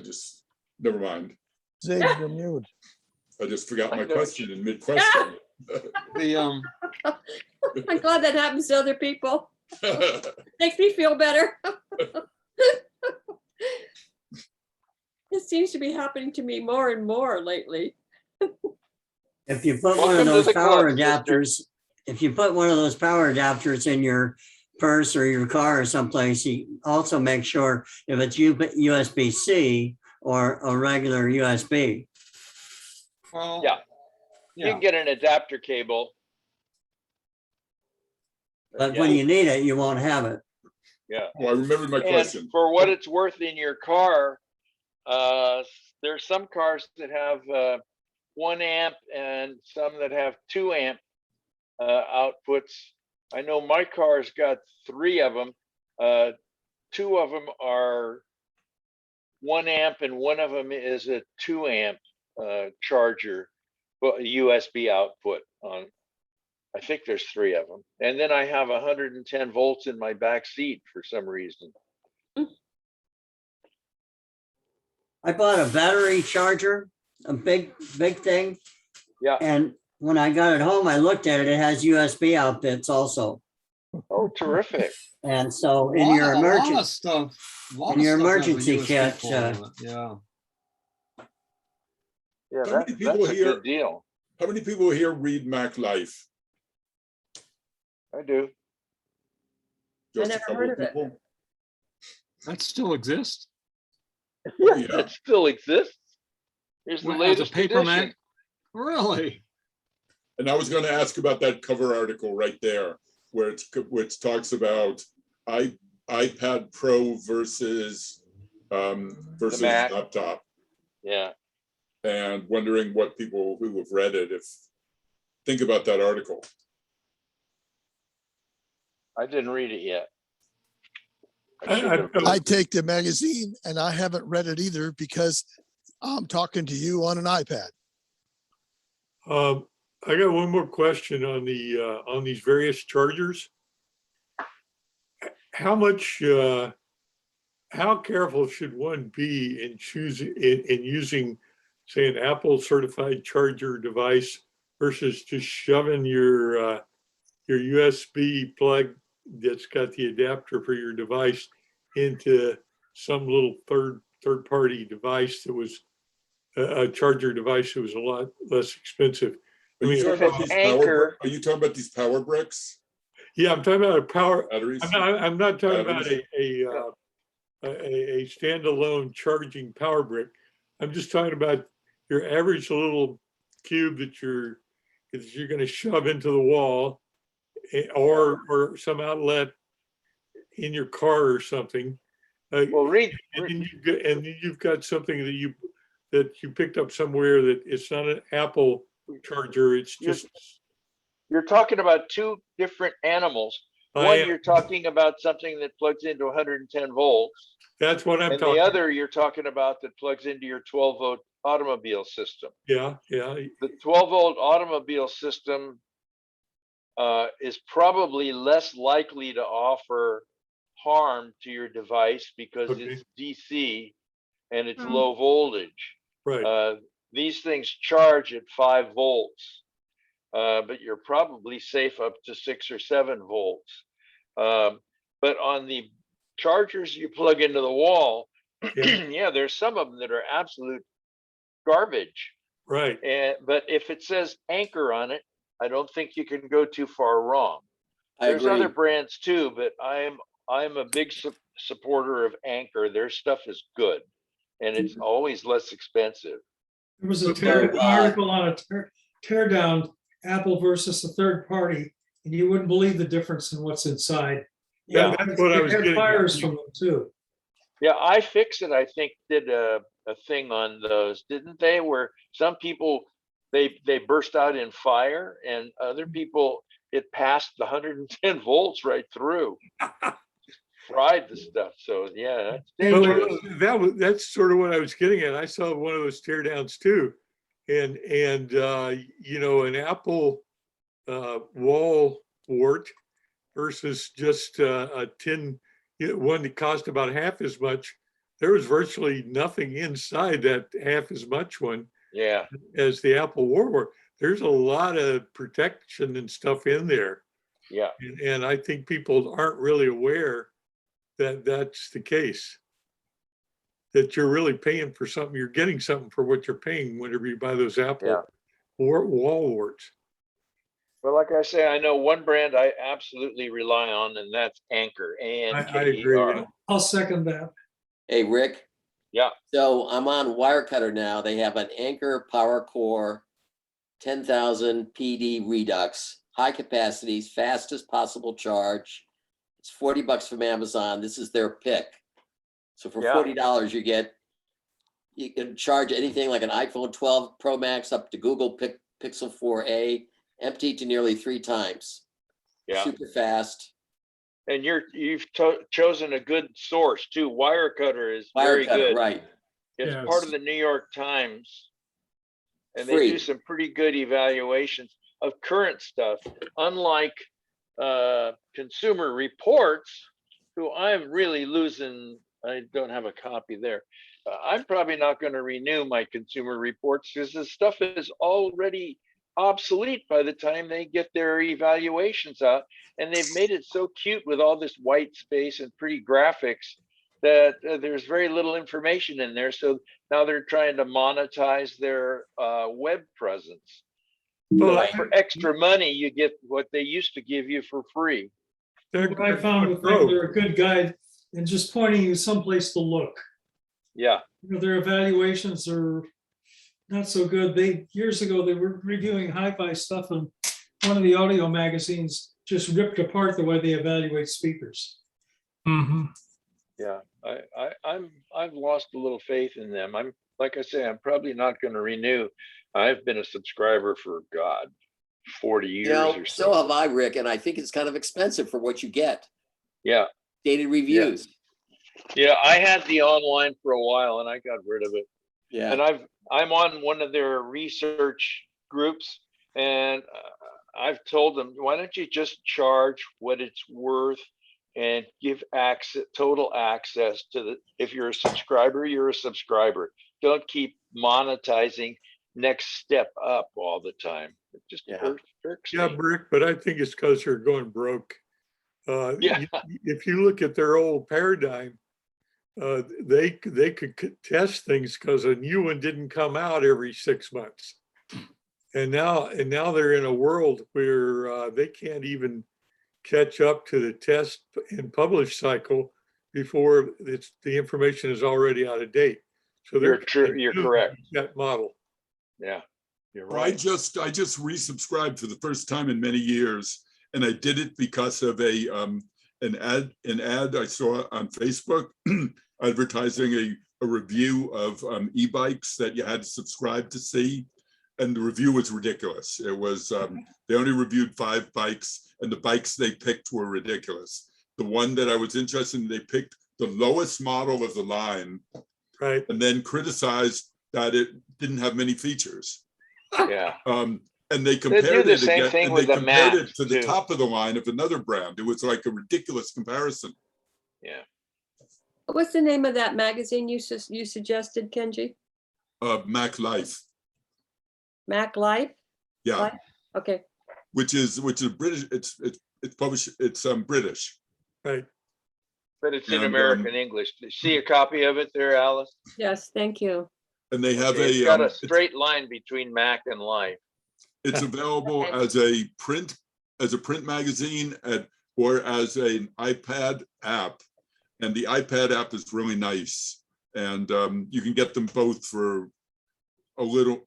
never mind. Zig, you're mute. I just forgot I my know. question in mid-question. The I'm glad that happens to other people. Makes me feel better. It seems to be happening to me more and more lately. If you put one Welcome of to those the power club, adapters, if you put one of those power adapters in your purse or your car or someplace, you also make sure if it's USB-C or a regular USB. well, Yeah. You can get an adapter cable. But Yeah. when you need it, you won't have it. Yeah. Oh, I remembered my And question. for what it's worth in your car, there's some cars that have 1 amp and some that have 2 amp outputs. I know my car's got 3 of them. 2 of them are 1 amp and one of them is a 2 amp charger, but USB output on. I think there's 3 of them. And then I have 110 volts in my back seat for some reason. I bought a battery charger, a big thing. Yeah. And when I got it home, I looked at it, it has USB outputs also. Oh, terrific. And so a in lot, your a lot of emergency, stuff. A lot in of your stuff has a emergency USB kit, port on it. Yeah. Yeah, How many people that's a here? good deal. How many people here read Mac Life? I do. Just a never couple heard of it. people? That still exists. Oh, yeah. It still exists. Here's the As a latest paper edition. Mac. Really? And I was going to ask about that cover article right there, which talks about iPad Pro versus Mac. laptop, Yeah. and wondering what people who have read it think about that article. I didn't read it yet. I take the magazine and I haven't read it either because I'm talking to you on an iPad. I got one more question on these various chargers. How careful should one be in using, say, an Apple certified charger device versus just shoving your USB plug that's got the adapter for your device into some little third party device that was a charger device that was a lot less expensive? Are you talking about these power bricks? Yeah, I'm talking about a power batteries. I'm not talking batteries. about a standalone charging power brick. I'm just talking about your average little cube that you're going to shove into the wall, or some outlet in your car or something. Well, and then you've got something that you picked up somewhere that it's not an Apple charger. It's just. You're talking about 2 different animals. One, you're talking about something that plugs into 110 volts. That's what I'm and talking the other you're talking about that plugs into your 12-volt automobile system. Yeah. The 12-volt automobile system is probably less likely to offer harm to your device because it's DC and it's low voltage. Right. these things charge at 5 volts, but you're probably safe up to 6 or 7 volts. But on the chargers you plug into the wall, yeah, there's some of them that are absolute garbage. Right. But if it says Anchor on it, I don't think you can go too far wrong. I There's agree. other brands too, but I'm a big supporter of Anchor. Their stuff is good, and it's always less expensive. There was an article on a tear down Apple versus a third party, and you wouldn't believe the difference in what's inside. Yeah, that's what I was getting at. Fires from them too. Yeah, iFixit, I think, did a thing on those, didn't they? Where some people they burst out in fire, and other people it passed the 110 volts right through. Fried the stuff. So yeah, that's dangerous. That's sort of what I was getting at. I saw one of those teardowns too, and you know, an Apple wall wart versus just a tin one that cost about half as much. There was virtually nothing inside that half as much one. Yeah. As the Apple wart. There's a lot of protection and stuff in there. Yeah. And I think people aren't really aware that that's the case. That you're really paying for something, you're getting something for what you're paying whenever you buy those Apple wall warts. Well, like I say, I know one brand I absolutely rely on, and that's Anchor. I agree. I'll second that. Hey, Rick. Yeah. So I'm on Wirecutter now. They have an Anchor Power Core 10,000 PD Redux, high capacities, fastest possible charge. It's $40 from Amazon. This is their pick. So for $40, you can charge anything like an iPhone 12 Pro Max up to Google Pixel 4a, empty to nearly 3 times. Yeah. Super fast. And you've chosen a good source too. Wirecutter is very good. Right. It's part of the New York Times, and they do some pretty good evaluations of current stuff. Unlike Consumer Reports, who I'm really losing. I don't have a copy there. I'm probably not going to renew my Consumer Reports because this stuff is already obsolete by the time they get their evaluations out, and they've made it so cute with all this white space and pretty graphics that there's very little information in there. So now they're trying to monetize their web presence. Well, for extra money, you get what they used to give you for free. What I found with them, they're a good guide and just pointing you someplace to look. Yeah. You know, their evaluations are not so good. Years ago, they were reviewing hi-fi stuff, and one of the audio magazines just ripped apart the way they evaluate speakers. Mm-hmm. Yeah, I've lost a little faith in them. Like I say, I'm probably not going to renew. I've been a subscriber for 40 years or so. So have I, Rick, and I think it's kind of expensive for what you get. Yeah. Dated reviews. Yeah, I had the online for a while and I got rid of it. Yeah. And I'm on one of their research groups, and I've told them, why don't you just charge what it's worth and give total access to if you're a subscriber, you're a subscriber. Don't keep monetizing next step up all the time. It just irks me. Rick, but I think it's because they're going broke. If you look at their old paradigm, they could test things because a new one didn't come out every 6 months, and now they're in a world where they can't even catch up to the test and publish cycle before the information is already out of date. So you're correct. That model. Yeah, you're right. right. I just resubscribed for the first time in many years, and I did it because of an ad I saw on Facebook advertising a review of e-bikes that you had to subscribe to see, and the review was ridiculous. It was they only reviewed 5 bikes, and the bikes they picked were ridiculous. The one that I was interested in, they picked the lowest model of the line, right, and then criticized that it didn't have many features. Yeah. And they compared the same thing with the Mac it to the top of the line of another brand. It was like a ridiculous comparison. Yeah. What's the name of that magazine you suggested, Kenji? Mac Life. Mac Life? Yeah, Life? Okay. which is British. It's published. It's British. Right. But it's in And, American English. Do you see a copy of it there, Alice? Yes, thank you. And they have Okay, it's a got a straight line between Mac and Life. it's available as a print magazine or as an iPad app, and the iPad app is really nice, and you can get them both for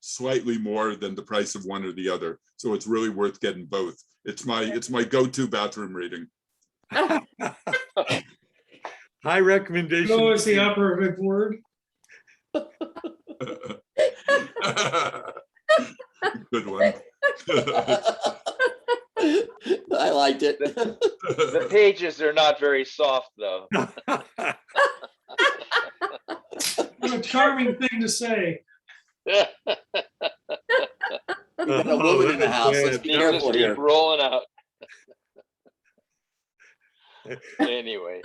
slightly more than the price of one or the other, so it's really worth getting both. It's my go-to bathroom reading. High recommendation. No is the operative word. Good one. I liked it. The pages are not very soft, though. What a charming thing to say. A woman in the house. Let's be careful here. Keep rolling out. Anyway.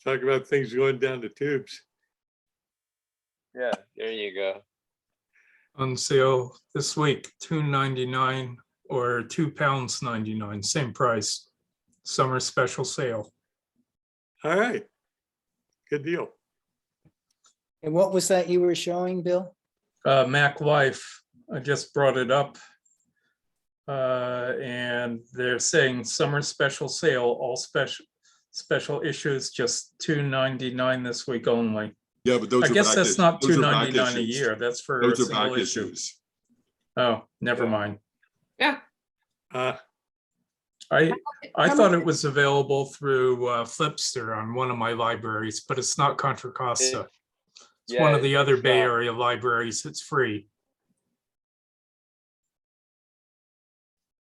Talk about things going down the tubes. Yeah, there you go. On sale this week, $2.99 or £2.99, same price. Summer special sale. All right. Good deal. And what was that you were showing, Bill? Mac Life, I just brought it up. And they're saying summer special sale, all special issues, just $2.99 this week only. Yeah, but those I are guess back that's issues. not Those are back $2.99 a issues. year. That's for Those a are single back issue. issues. Oh, never mind. Yeah. I thought it was available through Flipster on one of my libraries, but it's not Contra Costa. It's one of the other Bay Area libraries. It's free.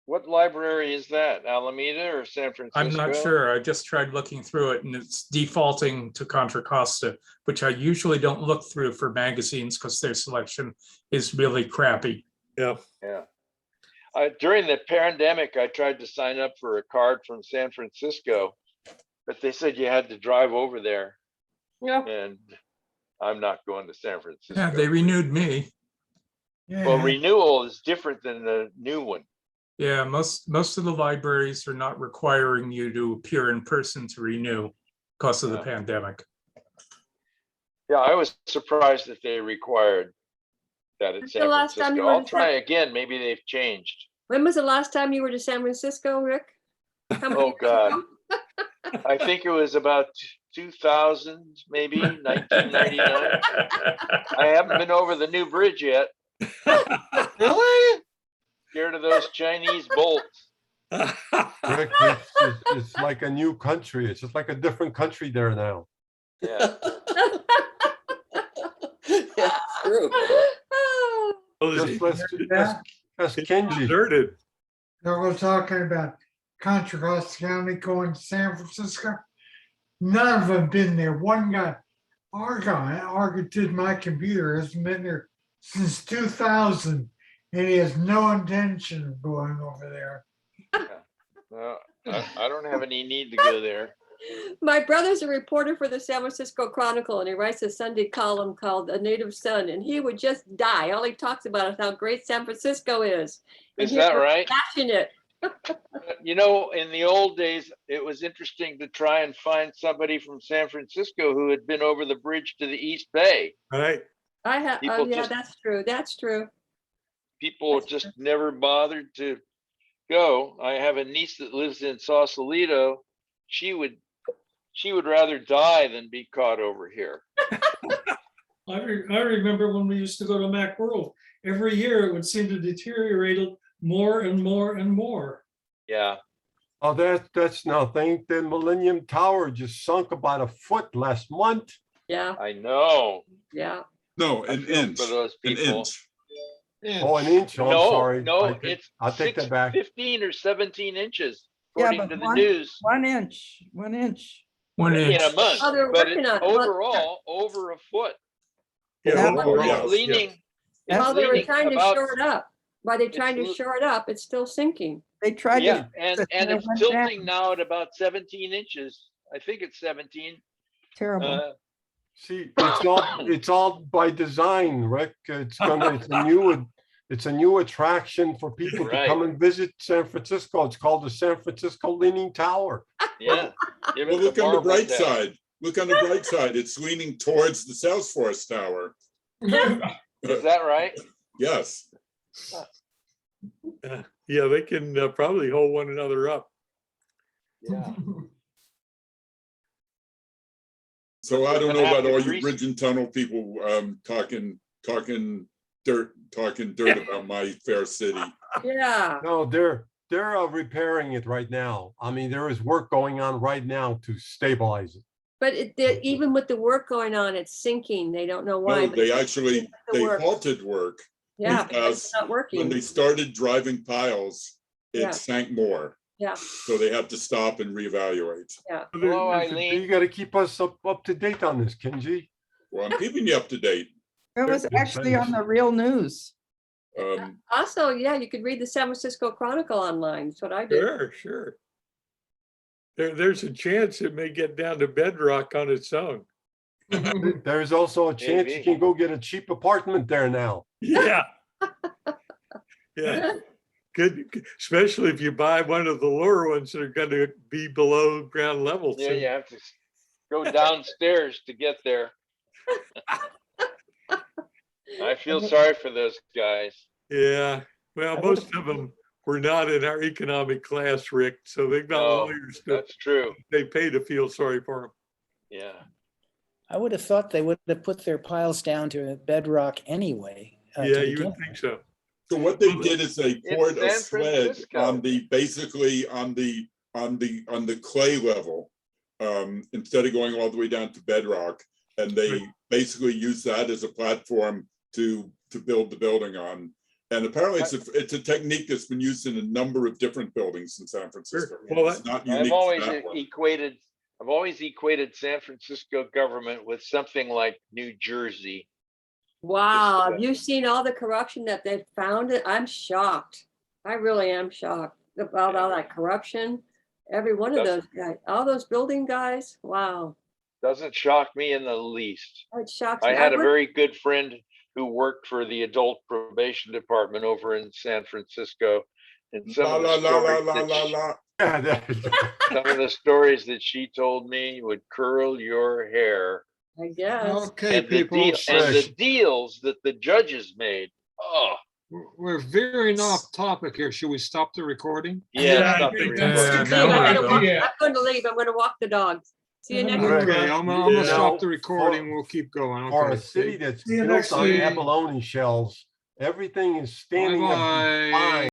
What library is that? Alameda or San Francisco? I'm not sure. I just tried looking through it and it's defaulting to Contra Costa, which I usually don't look through for magazines because their selection is really crappy. Yeah. Yeah. During the pandemic, I tried to sign up for a card from San Francisco, but they said you had to drive over there. Yeah. And I'm not going to San Francisco. Yeah, they renewed me. Well, renewal is different than the new one. Yeah, most of the libraries are not requiring you to appear in person to renew because of the pandemic. Yeah, I was surprised that they required that at San last time you Francisco. were I'll in try again. Maybe they've changed. When was the last time you were to San Francisco, Rick? How many Oh, years God. ago? I think it was about 2000, maybe 1999. I haven't been over the new bridge yet. Really? Scared of those Chinese bolts. Rick, it's like a new country. It's just like a different country there now. Yeah. Yeah, true. Just let's Kenji. Deserted. Now we're talking about Contra Costa County going to San Francisco. None of them been there. One guy, Argon did my computer, hasn't been there since 2000, and he has no intention of going over there. No, I don't have any need to go there. My brother's a reporter for the San Francisco Chronicle, and he writes a Sunday column called A Native Son, and he would just die. All he talks about is how great San Francisco is. And Is that he was right? passionate. You know, in the old days, it was interesting to try and find somebody from San Francisco who had been over the bridge to the East Bay. Right. I have. Oh, People yeah, just- that's true. That's true. People just never bothered to go. I have a niece that lives in Sausalito. She would rather die than be caught over here. I remember when we used to go to Macworld. Every year it would seem to deteriorate more and more and more. Yeah. Oh, that's nothing. The Millennium Tower just sunk about a foot last month. Yeah. I know. Yeah. No, an inch. For those An people. inch. Oh, an inch. Oh, I'm sorry. No, it's I'll take that back. 15 or 17 inches, Yeah, according but to the news. 1 inch, 1 inch. 1 inch. In a month, Oh, they're but working it's on it. overall over a foot. Yeah, It's leaning. It's While they were leaning trying to about- shore it up, while they're trying to It's- shore it up, it's still sinking. They tried Yeah, to. and it it's went tilting down. now at about 17 inches. I think it's 17. Terrible. See, it's all by design, Rick. It's a new attraction for people to come Right. and visit San Francisco. It's called the San Francisco Leaning Tower. Yeah. Give Well, it look on the marble bright tap. side. Look on the bright side. It's leaning towards the Salesforce Tower. Is that right? Yes. Yeah, they can probably hold one another up. Yeah. So I don't We're know gonna have about to all you grease- bridge and tunnel people talking dirt about my fair city. Yeah. No, they're repairing it right now. I mean, there is work going on right now to stabilize it. But even with the work going on, it's sinking. They don't know why. No, but they it's actually, sinking with the they work. halted work. Yeah, because it's Because not when working. they started driving piles, Yeah. it sank more. Yeah, So they had to stop and reevaluate. yeah. Hello, Eileen. You got to keep us up to date on this, Kenji. Well, I'm keeping you up to date. It was actually on the real news. Also, yeah, you could read the San Francisco Chronicle online. That's what I did. Sure. There's a chance it may get down to bedrock on its own. There's also a chance you Maybe. can go get a cheap apartment there now. Yeah. Yeah. Good, especially if you buy one of the lower ones that are going to be below ground level. Yeah, soon. you have to go downstairs to get there. I feel sorry for those guys. Yeah. Well, most of them were not in our economic class, Rick. So they've got No, lawyers that's true. they pay to feel sorry for them. Yeah. I would have thought they would have put their piles down to bedrock anyway. Yeah, to you begin would think so. So what they did is they poured a San sled Francisco. on the, basically on the clay level, instead of going all the way down to bedrock. And they basically use that as a platform to build the building on. And apparently it's a technique that's been used in a number of different buildings in San Francisco. Well, It's not unique I've to always that one. equated San Francisco government with something like New Jersey. Wow, have you seen all the corruption that they've found? I'm shocked. I really am shocked about all that corruption. Every one of those guys, all those building guys, wow. Doesn't shock me in the least. It shocks I me. had a very good friend who worked for the adult probation department over in San Francisco. And some of the stories that she told me would curl your hair. I guess. Okay, And the people. deals that the judges made. Oh, We're veering off topic here. Should we stop the recording? yeah. stop the Steve, recording. I'm going to leave. I'm going to walk the dogs. See you next Okay, week. I'm gonna stop the recording. We'll keep going. For a Okay. city that's See you built next on week. abalone shells, everything is standing up Bye-bye. fine.